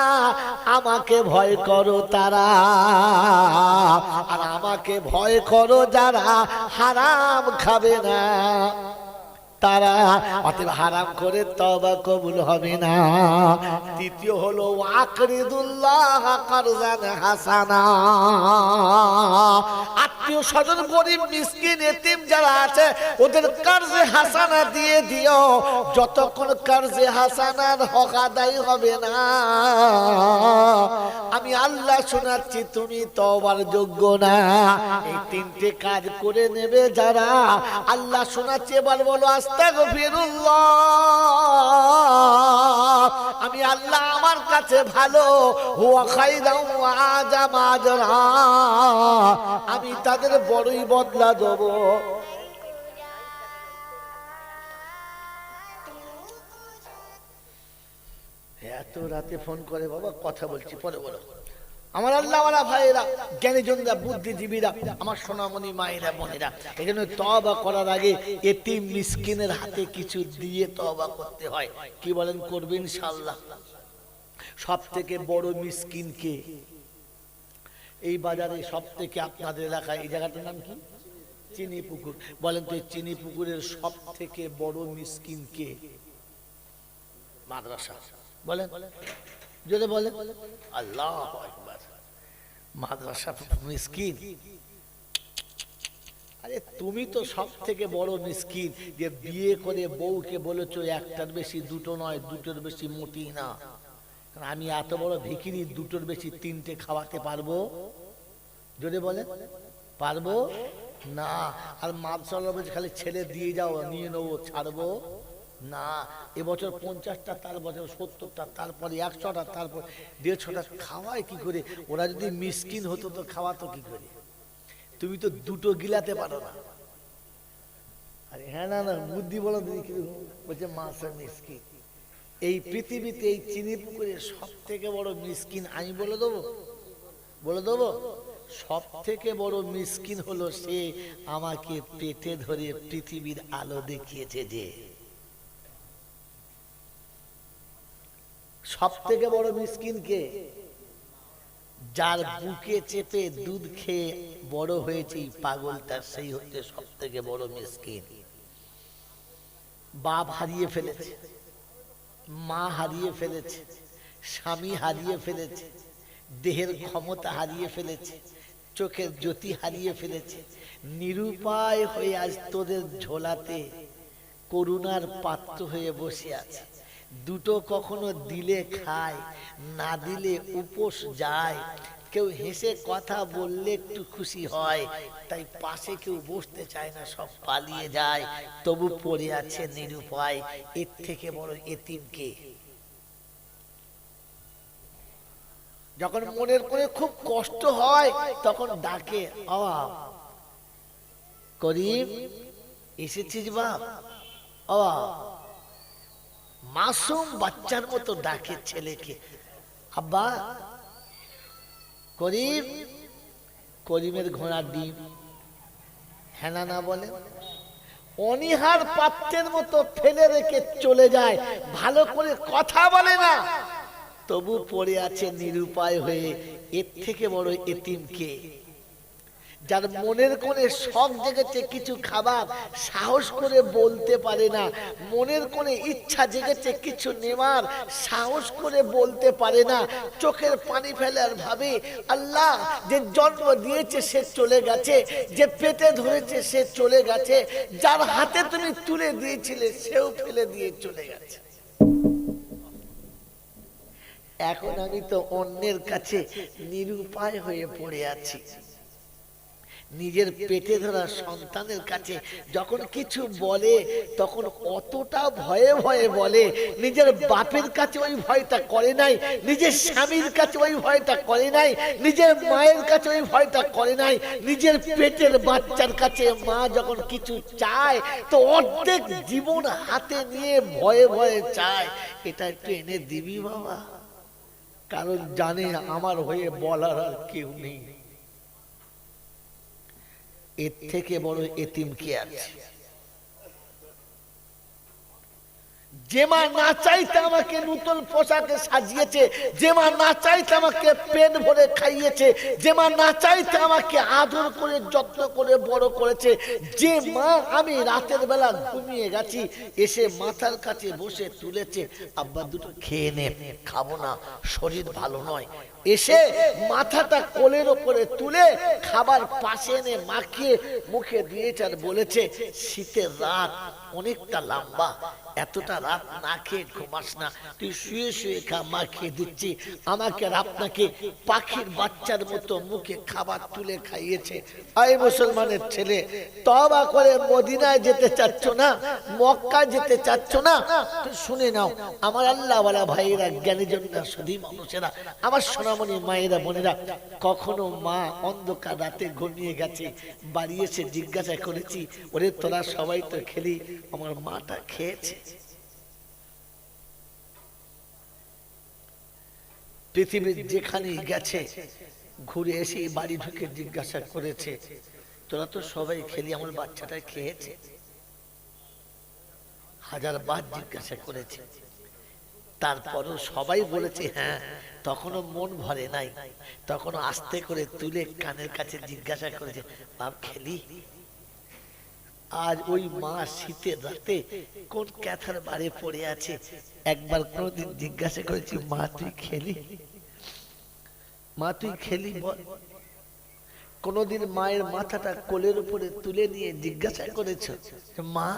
আমাকে ভয় করো তারা, আর আমাকে ভয় করো যারা হারাম খাবে না তারা। অতএব হারাম করে তওবা কবুল হবে না। তৃতীয় হলো আকরিদুল্লাহ কারজান হাসানা, আত্মীয় স্বজন, গরিব, মিসকিন, এতিম যারা আছে ওদের কারজে হাসানা দিয়ে দিও। যতক্ষণ কারজে হাসানার হক আদায় হবে না, আমি আল্লাহ শোনাচ্ছি তুমি তওবার যোগ্য না। এই তিনটে কাজ করে নেবে যারা, আল্লাহ শোনাচ্ছে। এবার বলো আস্তাগফিরুল্লাহ, আমি আল্লাহ আমার কাছে ভালো, হুয়া খায়রান ওয়া আযাম আজরা, আমি তাদের বড়ই বদলা দেব। এত রাতে ফোন করে, বাবা কথা বলছি পরে বলো। আমার আল্লাহওয়ালা ভাইয়েরা, জ্ঞানীজনরা, বুদ্ধিজীবীরা, আমার সোনামণি মায়েরা, বোনেরা, এই জন্য তওবা করার আগে এতিম মিসকিনের হাতে কিছু দিয়ে তওবা করতে হয়। কি বলেন, করবেন ইনশাআল্লাহ? সব থেকে বড় মিসকিন কে? এই বাজারে সব থেকে, আপনাদের এলাকায় এই জায়গাটার নাম কি? চিনি পুকুর। বলেন তো, চিনি পুকুরের সব থেকে বড় মিসকিন কে? মাদ্রাসা। বলেন যদি বলেন আল্লাহু আকবার, মাদ্রাসা মিসকিন। আরে তুমি তো সব থেকে বড় মিসকিন, যে বিয়ে করে বউকে বলেছো একটার বেশি দুটো নয়, দুটোর বেশি মোটেই না। আমি এত বড় ভিখিরি, দুটোর বেশি তিনটে খাওয়াতে পারবো? যদি বলে পারবো না। আর মাদ্রাসা বলছে খালি ছেলে দিয়ে যাও, নিয়ে নেবো, ছাড়বো না। এবছর 50টা, তার বছর 70টা, তারপরে 100টা, তারপর 150টা। খাওয়ায় কি করে? ওরা যদি মিসকিন হতো তো খাওয়াতো কি করে? তুমি তো দুটো গিলাতে পারো না। আরে হ্যাঁ, না না, বুদ্ধি বলো দিদি। বলছে মাসা মিসকিন। এই পৃথিবীতে এই চিনি পুকুরের সব থেকে বড় মিসকিন আমি বলে দেবো, বলে দেবো। সব থেকে বড় মিসকিন হলো সে আমাকে পেটে ধরে পৃথিবীর আলো দেখিয়েছে। যে সব থেকে বড় মিসকিন কে? যার বুকে চেপে দুধ খেয়ে বড় হয়েছে পাগলটা, সেই হচ্ছে সব থেকে বড় মিসকিন। বাপ হারিয়ে ফেলেছে, মা হারিয়ে ফেলেছে, স্বামী হারিয়ে ফেলেছে, দেহের ক্ষমতা হারিয়ে ফেলেছে, চোখের জ্যোতি হারিয়ে ফেলেছে, নিরুপায় হয়ে আজ তোদের ঝোলাতে করুণার পাত্র হয়ে বসে আছে। দুটো কখনো দিলে খায়, না দিলে উপোস যায়। কেউ হেসে কথা বললে একটু খুশি হয়, তাই পাশে কেউ বসতে চায় না, সব পালিয়ে যায়। তবু পড়ে আছে নিরুপায়। এর থেকে বড় এতিম কে? যখন মনের করে খুব কষ্ট হয় তখন ডাকে, আওয়া করিম এসেছিস বাপ, আওয়া। মাসুম বাচ্চার মতো ডাকে ছেলেকে, আব্বা। করিম, করিমের ঘোড়ার ডিম, হ্যাঁ না বলে, অনিহার পাত্রের মতো ফেলে রেখে চলে যায়, ভালো করে কথা বলে না, তবু পড়ে আছে নিরুপায় হয়ে। এর থেকে বড় এতিম কে? যার মনের কোণে শখ জেগেছে কিছু খাবার, সাহস করে বলতে পারে না। মনের কোণে ইচ্ছা জেগেছে কিছু নেওয়ার, সাহস করে বলতে পারে না। চোখের পানি ফেলে আর ভাবে, আল্লাহ যে জন্ম দিয়েছে সে চলে গেছে, যে পেটে ধরেছে সে চলে গেছে, যার হাতে তুমি তুলে দিয়েছিলে সেও ফেলে দিয়ে চলে গেছে। এখন আমি তো অন্যের কাছে নিরুপায় হয়ে পড়ে আছি। নিজের পেটে ধরা সন্তানের কাছে যখন কিছু বলে তখন অতটা ভয়ে ভয়ে বলে। নিজের বাপের কাছে ওই ভয়টা করে নাই, নিজের স্বামীর কাছে ওই ভয়টা করে নাই, নিজের মায়ের কাছে ওই ভয়টা করে নাই। নিজের পেটের বাচ্চার কাছে মা যখন কিছু চায় তো অর্ধেক জীবন হাতে নিয়ে ভয়ে ভয়ে চায়, এটা একটু এনে দিবি বাবা, কারণ জানে আমার হয়ে বলার আর কেউ নেই। এর থেকে বড় এতিম কে আছে? যে মা না চাইতে আমাকে নতুন পোশাকে সাজিয়েছে, যে মা না চাইতে আমাকে পেট ভরে খাইয়েছে, যে মা না চাইতে আমাকে আদর করে যত্ন করে বড় করেছে, যে মা আমি রাতের বেলা ঘুমিয়ে গেছি এসে মাথার কাছে বসে তুলেছে, আব্বা দুটো খেয়ে নে, খাবো না, শরীর ভালো নয়, এসে মাথাটা কোলের ওপরে তুলে খাবার পাশে এনে মাখিয়ে মুখে দিয়েছে আর বলেছে শীতের রাত অনেকটা লম্বা, এতটা রাত না খেয়ে ঘুমাস না, তুই শুয়ে শুয়ে খা, মা খেয়ে দিচ্ছি। আমাকে আর আপনাকে পাখির বাচ্চার মতো মুখে খাবার তুলে খাইয়েছে। আই মুসলমানের ছেলে, তওবা করে মদিনায় যেতে চাচ্ছ না, মক্কা যেতে চাচ্ছ না, তো শুনে নাও আমার আল্লাহওয়ালা ভাইয়েরা, জ্ঞানীজনরা, সুধী মানুষেরা, আমার সোনামণি মায়েরা বোনেরা, কখনো মা অন্ধকার রাতে ঘুমিয়ে গেছে, বাড়ি এসে জিজ্ঞাসা করেছি, ওরে তোরা সবাই তো খেলি, আমার মাটা খেয়েছে? পৃথিবীর যেখানে গেছে ঘুরে এসে বাড়ি ঢুকে জিজ্ঞাসা করেছে, তোরা তো সবাই খেলি, আমার বাচ্চাটা খেয়েছে? হাজার বার জিজ্ঞাসা করেছে, তারপরও সবাই বলেছে হ্যাঁ। তখনও মন ভরে নাই, তখনও আস্তে করে তুলে কানের কাছে জিজ্ঞাসা করেছে, বাপ খেলি? আজ ওই মা শীতের রাতে কোন ক্যাথার বাড়ি পড়ে আছে, একবার কোনদিন জিজ্ঞাসা করেছি মা তুই খেলি? মা তুই খেলি বল? কোনদিন মায়ের মাথাটা কোলের উপরে তুলে নিয়ে জিজ্ঞাসা করেছ মা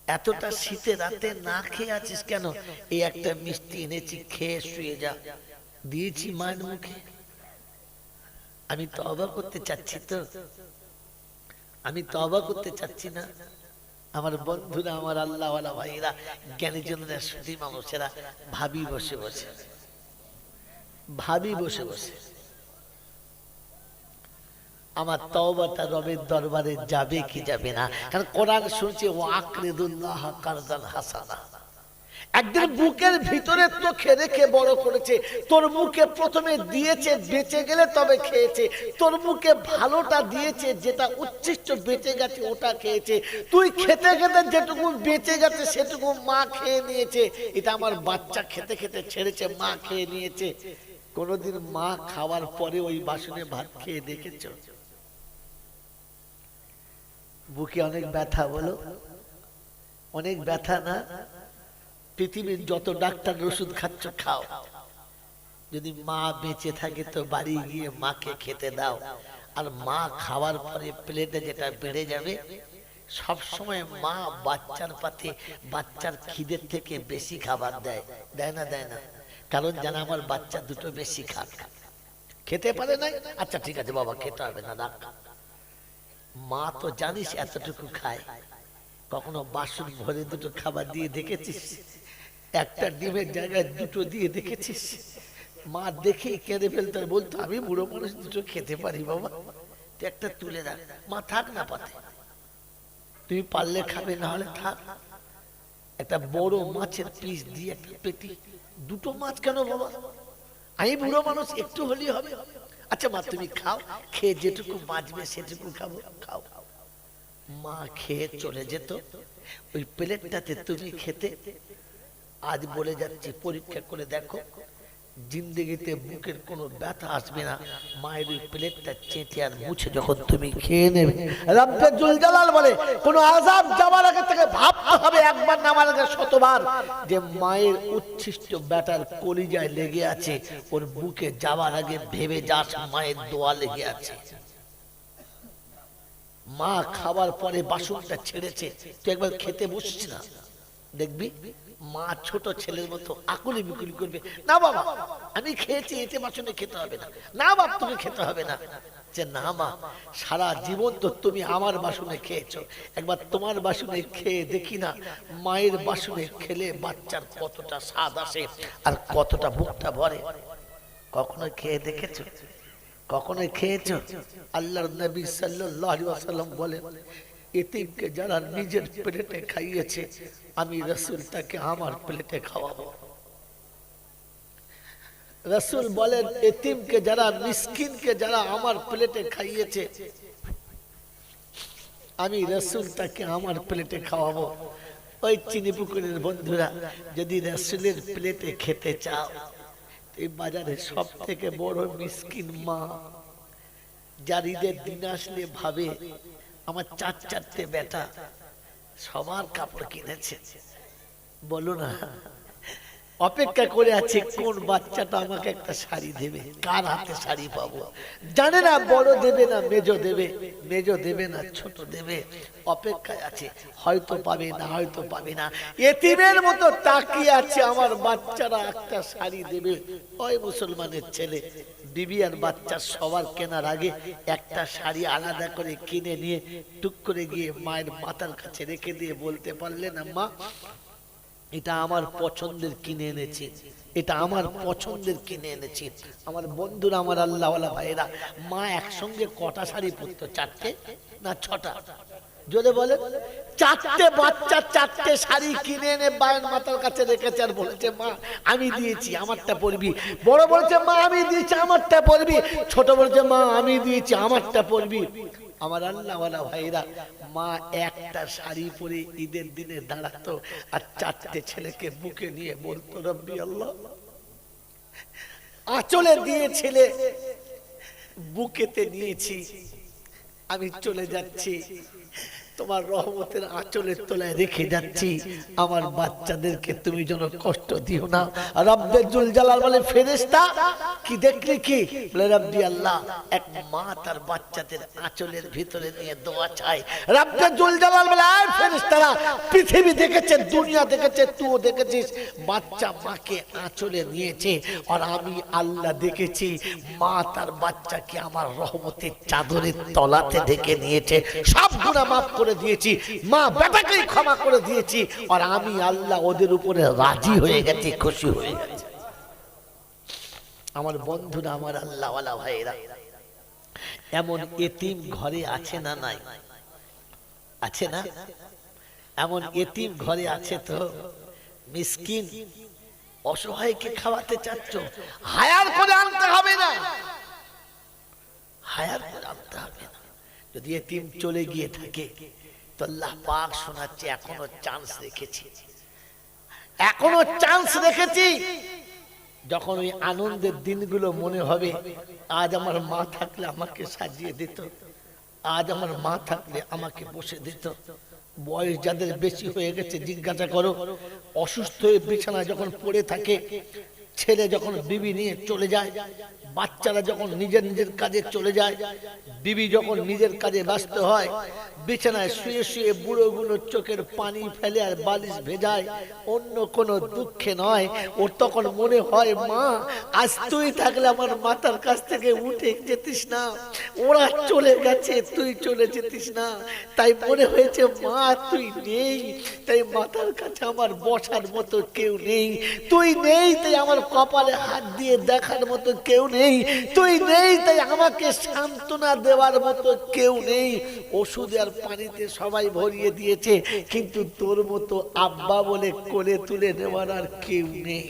এতটা শীতের রাতে না খেয়ে আছিস কেন? এই একটা মিষ্টি এনেছি, খেয়ে শুয়ে যা, দিয়েছি মায়ের মুখে। আমি তওবা করতে চাচ্ছি, তো আমি তওবা করতে চাচ্ছি না? আমার বন্ধুরা, আমার আল্লাহওয়ালা ভাইরা, জ্ঞানীজনরা, সুধী মানুষেরা, ভাবি বসে বসে, ভাবি বসে বসে আমার তওবাটা রবের দরবারে যাবে কি যাবে না? কারণ কোরআন শুনছে ও আকরিদুল্লাহ কারদান হাসানা। একদিন বুকের ভিতরে তোকে রেখে বড় করেছে, তোর মুখে প্রথমে দিয়েছে বেঁচে গেলে তবে খেয়েছে, তোর মুখে ভালোটা দিয়েছে, যেটা উচ্ছিষ্ট বেঁচে গেছে ওটা খেয়েছে, তুই খেতে খেতে যেটুকু বেঁচে গেছে সেটুকু মা খেয়ে নিয়েছে। এটা আমার বাচ্চা খেতে খেতে ছেড়েছে, মা খেয়ে নিয়েছে। কোনদিন মা খাওয়ার পরে ওই বাসনে ভাত খেয়ে দেখেছো? বুকে অনেক ব্যথা, বলো অনেক ব্যথা না? পৃথিবীর যত ডাক্তার ওষুধ খাচ্ছ খাও, যদি মা বেঁচে থাকে তো বাড়ি গিয়ে মাকে খেতে দাও। আর মা খাওয়ার পরে প্লেটে যেটা বেড়ে যাবে, সব সময় মা বাচ্চার পাতে বাচ্চার খিদের থেকে বেশি খাবার দেয়, দেয় না? দেয় না? কারণ জানা আমার বাচ্চা দুটো বেশি খাক, খেতে পারে না, আচ্ছা ঠিক আছে বাবা খেতে হবে না, রাখ। মা তো জানিস এতটুকু খায়, কখনো বাসন ভরে দুটো খাবার দিয়ে দেখেছিস? একটা ডিমের জায়গায় দুটো দিয়ে দেখেছিস? মা দেখেই কেঁদে ফেলতো, বলতো আমি বুড়ো মানুষ দুটো খেতে পারি বাবা, তুই একটা তুলে রাখ। মা থাক না পাতে, তুমি পারলে খাবে, না হলে থাক। একটা বড় মাছের পিস দিয়ে একটা পেটি, দুটো মাছ কেন বাবা? আমি বুড়ো মানুষ, একটু হলেই হবে। আচ্ছা মা তুমি খাও, খেয়ে যেটুকু বাঁচবে সেটুকু খাবো, খাও। মা খেয়ে চলে যেত, ওই প্লেটটাতে তুমি খেতে। আজ বলে যাচ্ছি, পরীক্ষা করে দেখো, জিন্দেগিতে বুকের কোনো ব্যথা আসবে না। মায়ের ওই প্লেটটা চেটে আর মুছে যখন তুমি খেয়ে নেবে, রব্বে জুল জালাল বলে কোনো আযাব যাওয়ার আগে থেকে ভাবতে হবে একবার নামার আগে শতবার, যে মায়ের উচ্ছিষ্ট ব্যাটার কলিজায় লেগে আছে, ওর বুকে যাওয়ার আগে ভেবে যাস মায়ের দোয়া লেগে আছে। মা খাবার পরে বাসনটা ছেড়েছে, তুই একবার খেতে বসছিস না? দেখবি মা ছোট ছেলের মতো আকুলি বিকুলি করবে, না বাবা আমি খেয়েছি, এতে বাসনে খেতে হবে না, না বাপ তুমি খেতে হবে না। যে না মা, সারা জীবন তো তুমি আমার বাসনে খেয়েছো, একবার তোমার বাসনে খেয়ে দেখি না মায়ের বাসনে খেলে বাচ্চার কতটা স্বাদ আসে আর কতটা বুকটা ভরে। কখনো খেয়ে দেখেছো? কখনো খেয়েছো? আল্লাহর নবী সাল্লাল্লাহু আলাইহি ওয়াসাল্লাম বলেন, এতিমকে যারা নিজের প্লেটে খাইয়েছে আমি রাসূল তাকে আমার প্লেটে খাওয়াবো। রাসূল বলেন, এতিমকে যারা, মিসকিনকে যারা আমার প্লেটে খাইয়েছে আমি রাসূল তাকে আমার প্লেটে খাওয়াবো। ওই চিনি পুকুরের বন্ধুরা, যদি রাসূলের প্লেটে খেতে চাও, এই বাজারে সব থেকে বড় মিসকিন মা, যার ঈদের দিন আসলে ভাবে আমার চারটে বেটা সবার কাপড় কিনেছে, বলো না অপেক্ষা করে আছে কোন বাচ্চাটা আমাকে একটা শাড়ি দেবে, কার হাতে শাড়ি পাবো। জানে না বড় দেবে না মেজো দেবে, মেজো দেবে না ছোট দেবে, অপেক্ষায় আছে, হয়তো পাবে না হয়তো পাবে না। এতিমের মতো তাকিয়ে আছে আমার বাচ্চারা একটা শাড়ি দেবে। ওই মুসলমানের ছেলে বিবি আর বাচ্চা সবার কেনার আগে একটা শাড়ি আলাদা করে কিনে নিয়ে টুক করে গিয়ে মায়ের মাথার কাছে রেখে দিয়ে বলতে পারলেন, আম্মা এটা আমার পছন্দের কিনে এনেছি, এটা আমার পছন্দের কিনে এনেছি। আমার বন্ধুরা, আমার আল্লাহওয়ালা ভাইরা, মা একসঙ্গে কটা শাড়ি পরতো? চারটে না ছটা? জোরে বলে। চারটে বাচ্চা চারটে শাড়ি কিনে এনে বায়ের মাথার কাছে রেখেছে আর বলেছে, মা আমি দিয়েছি আমারটা পরবি। বড় বলছে, মা আমি দিয়েছি আমারটা পরবি। ছোট বলছে, মা আমি দিয়েছি আমারটা পরবি। আমার আল্লাহওয়ালা ভাইরা, মা একটা শাড়ি পরে ঈদের দিনে দাঁড়াতো আর চারটে ছেলেকে বুকে নিয়ে বলতো, রব্বি আল্লাহ, আঁচলে দিয়ে ছেলে বুকেতে নিয়েছি, আমি চলে যাচ্ছি, তোমার রহমতের আঁচলের তলায় রেখে যাচ্ছি, আমার বাচ্চাদেরকে তুমি যেন কষ্ট দিও না। রব্বে জুল জালাল বলে, ফেরেশতা কি দেখলি কি? বলে, রব্বি আল্লাহ, এক মা তার বাচ্চাদের আঁচলের ভিতরে নিয়ে দোয়া চায়। রব্বে জুল জালাল বলে, আয় ফেরেশতারা, পৃথিবী দেখেছে, দুনিয়া দেখেছে, তুইও দেখেছিস, বাচ্চা মাকে আঁচলে নিয়েছে, আর আমি আল্লাহ দেখেছি মা তার বাচ্চাকে আমার রহমতের চাদরের তলাতে ঢেকে নিয়েছে, সব গুনাহ মাফ করে দিয়েছি, মা বেটাকে ক্ষমা করে দিয়েছি, আর আমি আল্লাহ ওদের উপরে রাজি হয়ে গেছি, খুশি হয়ে গেছি। আমার বন্ধুরা, আমার আল্লাহওয়ালা ভাইরা, এমন এতিম ঘরে আছে না নাই? আছে না? এমন এতিম ঘরে আছে তো? মিসকিন অসহায়কে খাওয়াতে চাচ্ছ, হায়ার করে আনতে হবে না, হায়ার করে আনতে হবে না। যদি এতিম চলে গিয়ে থাকে তো আল্লাহ পাক শোনাচ্ছে, এখনো চান্স রেখেছি, এখনো চান্স রেখেছি। যখন ওই আনন্দের দিনগুলো মনে হবে, আজ আমার মা থাকলে আমাকে সাজিয়ে দিত, আজ আমার মা থাকলে আমাকে বসে দিত। বয়স যাদের বেশি হয়ে গেছে জিজ্ঞাসা করো, অসুস্থ হয়ে বিছানায় যখন পড়ে থাকে, ছেলে যখন বিবি নিয়ে চলে যায়, বাচ্চারা যখন নিজের নিজের কাজে চলে যায়, বিবি যখন নিজের কাজে ব্যস্ত হয়, বিছানায় শুয়ে শুয়ে বুড়োগুলোর চোখের পানি ফেলে আর বালিশ ভেজায়, অন্য কোনো দুঃখে নয়। ওর তখন মনে হয়, মা আজ তুই থাকলে আমার মাথার কাছ থেকে উঠে যেতিস না, ওরা চলে গেছে তুই চলে যেতিস না, তাই মনে হয়েছে মা তুই নেই, তাই মাথার কাছে আমার বসার মতো কেউ নেই, তুই নেই তাই আমার কপালে হাত দিয়ে দেখার মতো কেউ নেই, তুই নেই তাই আমাকে সান্ত্বনা দেওয়ার মতো কেউ নেই। ওষুধ আর পানিতে সবাই ভরিয়ে দিয়েছে, কিন্তু তোর মতো আব্বা বলে কোলে তুলে নেওয়ার আর কেউ নেই।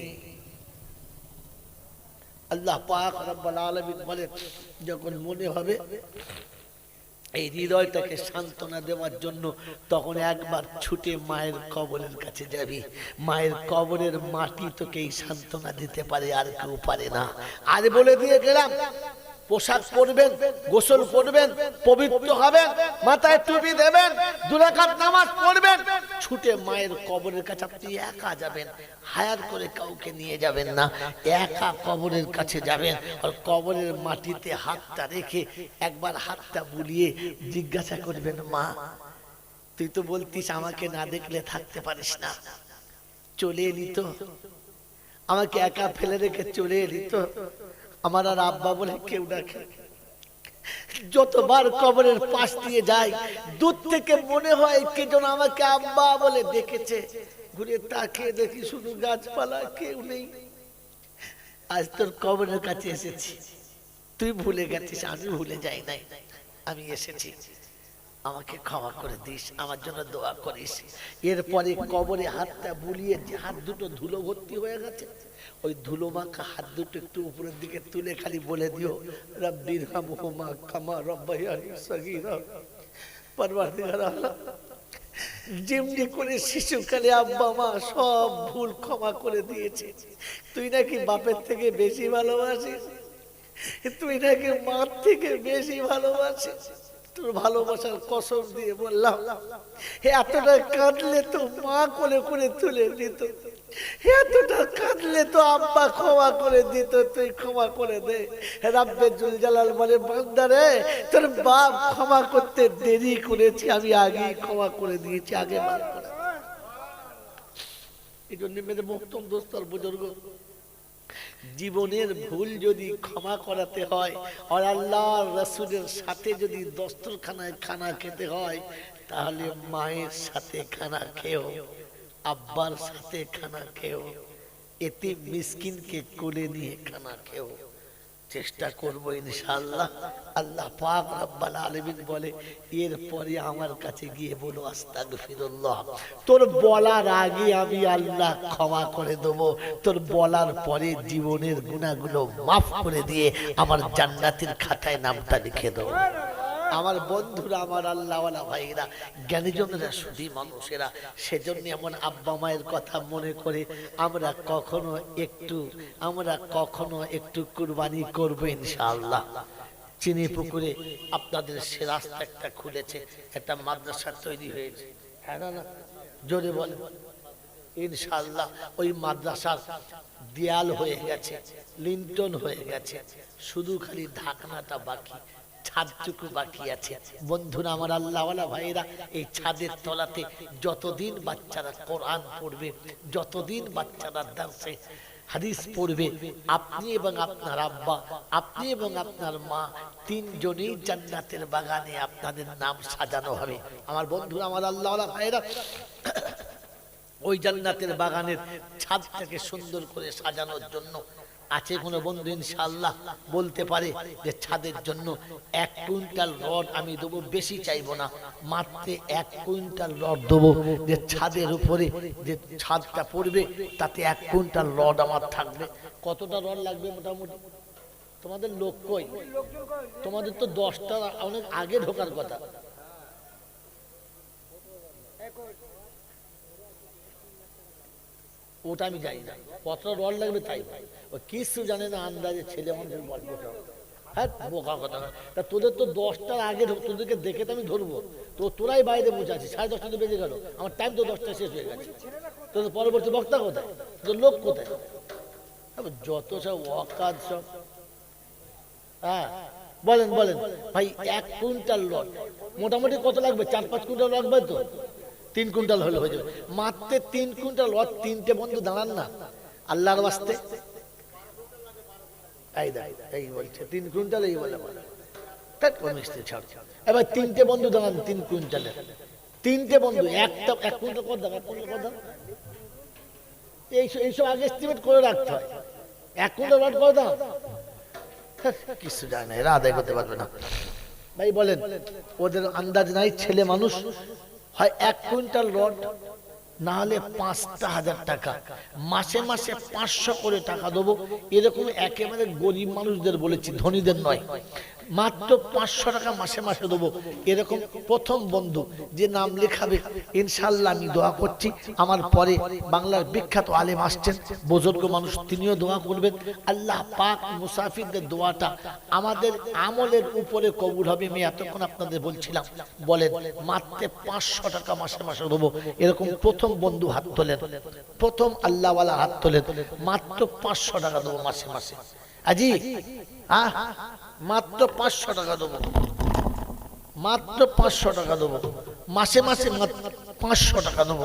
আল্লাহ পাক রব্বুল আলামিন বলেন, যখন মনে হবে এই হৃদয়টাকে সান্ত্বনা দেওয়ার জন্য, তখন একবার ছুটে মায়ের কবরের কাছে যাবি। মায়ের কবরের মাটি তোকে এই সান্ত্বনা দিতে পারে, আর কেউ পারে না। আর বলে দিয়ে গেলাম, পোশাক পরবেন, গোসল করবেন, পবিত্র হবেন, মাথায় টুপি দেবেন, 2 রাকাত নামাজ পড়বেন, ছুটে মায়ের কবরের কাছে আপনি একা যাবেন, হায়ার করে কাউকে নিয়ে যাবেন না, একা কবরের কাছে যাবেন। আর কবরের মাটিতে হাতটা রেখে একবার হাতটা বুলিয়ে জিজ্ঞাসা করবেন, মা তুই তো বলতিস আমাকে না দেখলে থাকতে পারিস না, চলে এলি তো, আমাকে একা ফেলে রেখে চলে এলি তো, আমার আর আব্বা বলে কেউ ডাকে। যতবার কবরের পাশ দিয়ে যাই দূর থেকে মনে হয় কে যেন আমাকে আব্বা বলে ডেকেছে। ঘুরে তাকিয়ে দেখি শুধু গাছপালা, কেউ নেই। আজ তোর কবরের কাছে এসেছি, তুই ভুলে গেছিস, আমি ভুলে যাই নাই। আমি এসেছি, আমাকে ক্ষমা করে দিস, আমার জন্য দোয়া করিস। এরপরে কবরে হাতটা বুলিয়ে, যে হাত দুটো ধুলো ভর্তি হয়ে গেছে, ওই ধুলো মাখা হাত দুটো একটু উপরের দিকে তুলে খালি বলে দিও, রব্বির হামহুমা কামা রাব্বায়ানি সগীরা। পরওয়ারদিগার আল্লাহ, যেমনি করে শিশুকালে আব্বা মা সব ভুল ক্ষমা করে দিয়েছে, তুই নাকি বাপের থেকে বেশি ভালোবাসিস, তুই নাকি মার থেকে বেশি ভালোবাসিস। তোর ভালোবাসার কসম দিয়ে বললাম, এতটা কাঁদলে তো মা কোলে করে তুলে দিত, এতটা কাঁদলে তো আব্বা ক্ষমা করে দিত। তুই ক্ষমা করে দে। রাব্বে জুল জালাল বলে, বান্দারে তোর বাপ ক্ষমা করতে দেরি করেছে, আমি আগেই ক্ষমা করে দিয়েছি, আগে মাফ করে। এই জন্য মেরে মোহতরম দোস্ত আর বুজুর্গ, জীবনের ভুল যদি ক্ষমা করাতে হয় আর আল্লাহর রাসূলের সাথে যদি দস্তরখানায় খানা খেতে হয়, তাহলে মায়ের সাথে খানা খেও, আব্বার সাথে খানা খেও, এতে মিসকিনকে কোলে নিয়ে খানা খেও। চেষ্টা করবো ইনশাআল্লাহ। আল্লাহ পাক রব্বুল আলামিন বলে, এরপরে আমার কাছে গিয়ে বলো আস্তাগফিরুল্লাহ। তোর বলার আগে আমি আল্লাহ ক্ষমা করে দেবো, তোর বলার পরে জীবনের গুনাহগুলো মাফ করে দিয়ে আমার জান্নাতের খাতায় নামটা লিখে দেবো। আমার বন্ধুরা, আমার আল্লাহওয়ালা ভাইরা, জ্ঞানীজনেরা, সুধী মানুষেরা, সেজন্য এমন আব্বা মায়ের কথা মনে করে আমরা কখনো একটু কুরবানি করবো ইনশাআল্লাহ। চিনি পুকুরে আপনাদের সে রাস্তা একটা খুলেছে, একটা মাদ্রাসা তৈরি হয়েছে, হ্যাঁ না? জোরে বলে ইনশাআল্লাহ। ওই মাদ্রাসার দেয়াল হয়ে গেছে, লিন্টন হয়ে গেছে, শুধু খালি ঢাকনাটা বাকি, ছাদটুকু বাকি আছে। বন্ধুরা, আমার আল্লাহওয়ালা ভাইরা, এই ছাদের তলাতে যতদিন বাচ্চারা কোরআন পড়বে, যতদিন বাচ্চারা দার্সে হাদিস পড়বে, আপনি এবং আপনার আব্বা, আপনি এবং আপনার মা, তিনজনেই জান্নাতের বাগানে আপনাদের নাম সাজানো হবে। আমার বন্ধুরা, আমার আল্লাহওয়ালা ভাইরা, ওই জান্নাতের বাগানের ছাদটাকে সুন্দর করে সাজানোর জন্য আছে কোনো বন্ধু ইনশাআল্লাহ বলতে পারে যে ছাদের জন্য 1 কুইন্টাল রড আমি দেবো, বেশি চাইবো না, মাত্র 1 কুইন্টাল রড দেবো, যে ছাদের উপরে যে ছাদটা পড়বে তাতে 1 কুইন্টাল রড আমার থাকবে। কতটা রড লাগবে মোটামুটি? তোমাদের লোক কই? তোমাদের তো 10টা অনেক আগে ঢোকার কথা। ওটা আমি জানি না কতটা রড লাগবে, তাই ও কিছু জানে না, আন্দাজে ছেলে মানুষের গল্প। হ্যাঁ, বোকা কথা। তা তোদের তো 10টার আগে, তোদেরকে দেখে তো আমি ধরবো, তো তোরাই বাইরে বসে আছিস, 10:30 তো বেজে গেল, আমার টাইম তো 10টা শেষ হয়ে গেছে। তোদের পরবর্তী বক্তা কোথায়? তোদের লোক কোথায়? যত সব ওয়াকাজ সব। হ্যাঁ, বলেন বলেন ভাই, 1 কুইন্টাল রড মোটামুটি কত লাগবে? 4-5 কুইন্টাল লাগবে তো? 3 কুইন্টাল হলে হয়ে যাবে। মাত্র 3 কুইন্টাল রড। 3টে বন্ধু দাঁড়ান না আল্লাহর ওয়াস্তে। এই বলছে 3 কুইন্টাল, এই বলে এবার 3টে বন্ধু দাঁড়ান 3 কুইন্টালের। 3টে বন্ধু 1 কুইন্টাল কত দাম? 1 কুইন্টাল কত দাম? এইসব আগে এস্টিমেট করে রাখতে হয়। 1 কুইন্টাল রড কত দাম? কিছু জানে না, এরা আদায় করতে পারবে না। ভাই বলেন, ওদের আন্দাজ নাই, ছেলে মানুষ। হয় 1 কুইন্টাল রড, না হলে 5,000 টাকা। মাসে মাসে 500 করে টাকা দেবো। এরকম একেবারে গরিব মানুষদের বলেছি, ধনীদের নয়। মাত্র 500 টাকা মাসে মাসে দেবো। এরকম প্রথম বন্ধু যে নাম লেখাবে ইনশাআল্লাহ আমি দোয়া করছি, আমার পরে বাংলার বিখ্যাত আলেম আসছেন, বুজুর্গ মানুষ, তিনিও দোয়া করবেন। আল্লাহ পাক মুসাফিরদের দোয়াটা আমাদের আমলের উপরে কবুল হবে। আমি এতক্ষণ আপনাদের বলছিলাম, বলেন মাত্র 500 টাকা মাসে মাসে দেবো। এরকম প্রথম বন্ধু হাত তোলেন, প্রথম আল্লাহওয়ালা হাত তোলেন। মাত্র 500 টাকা দেবো মাসে মাসে। আজি মাত্র 500 টাকা দেবো, মাত্র 500 টাকা দেবো মাসে মাসে, 500 টাকা দেবো।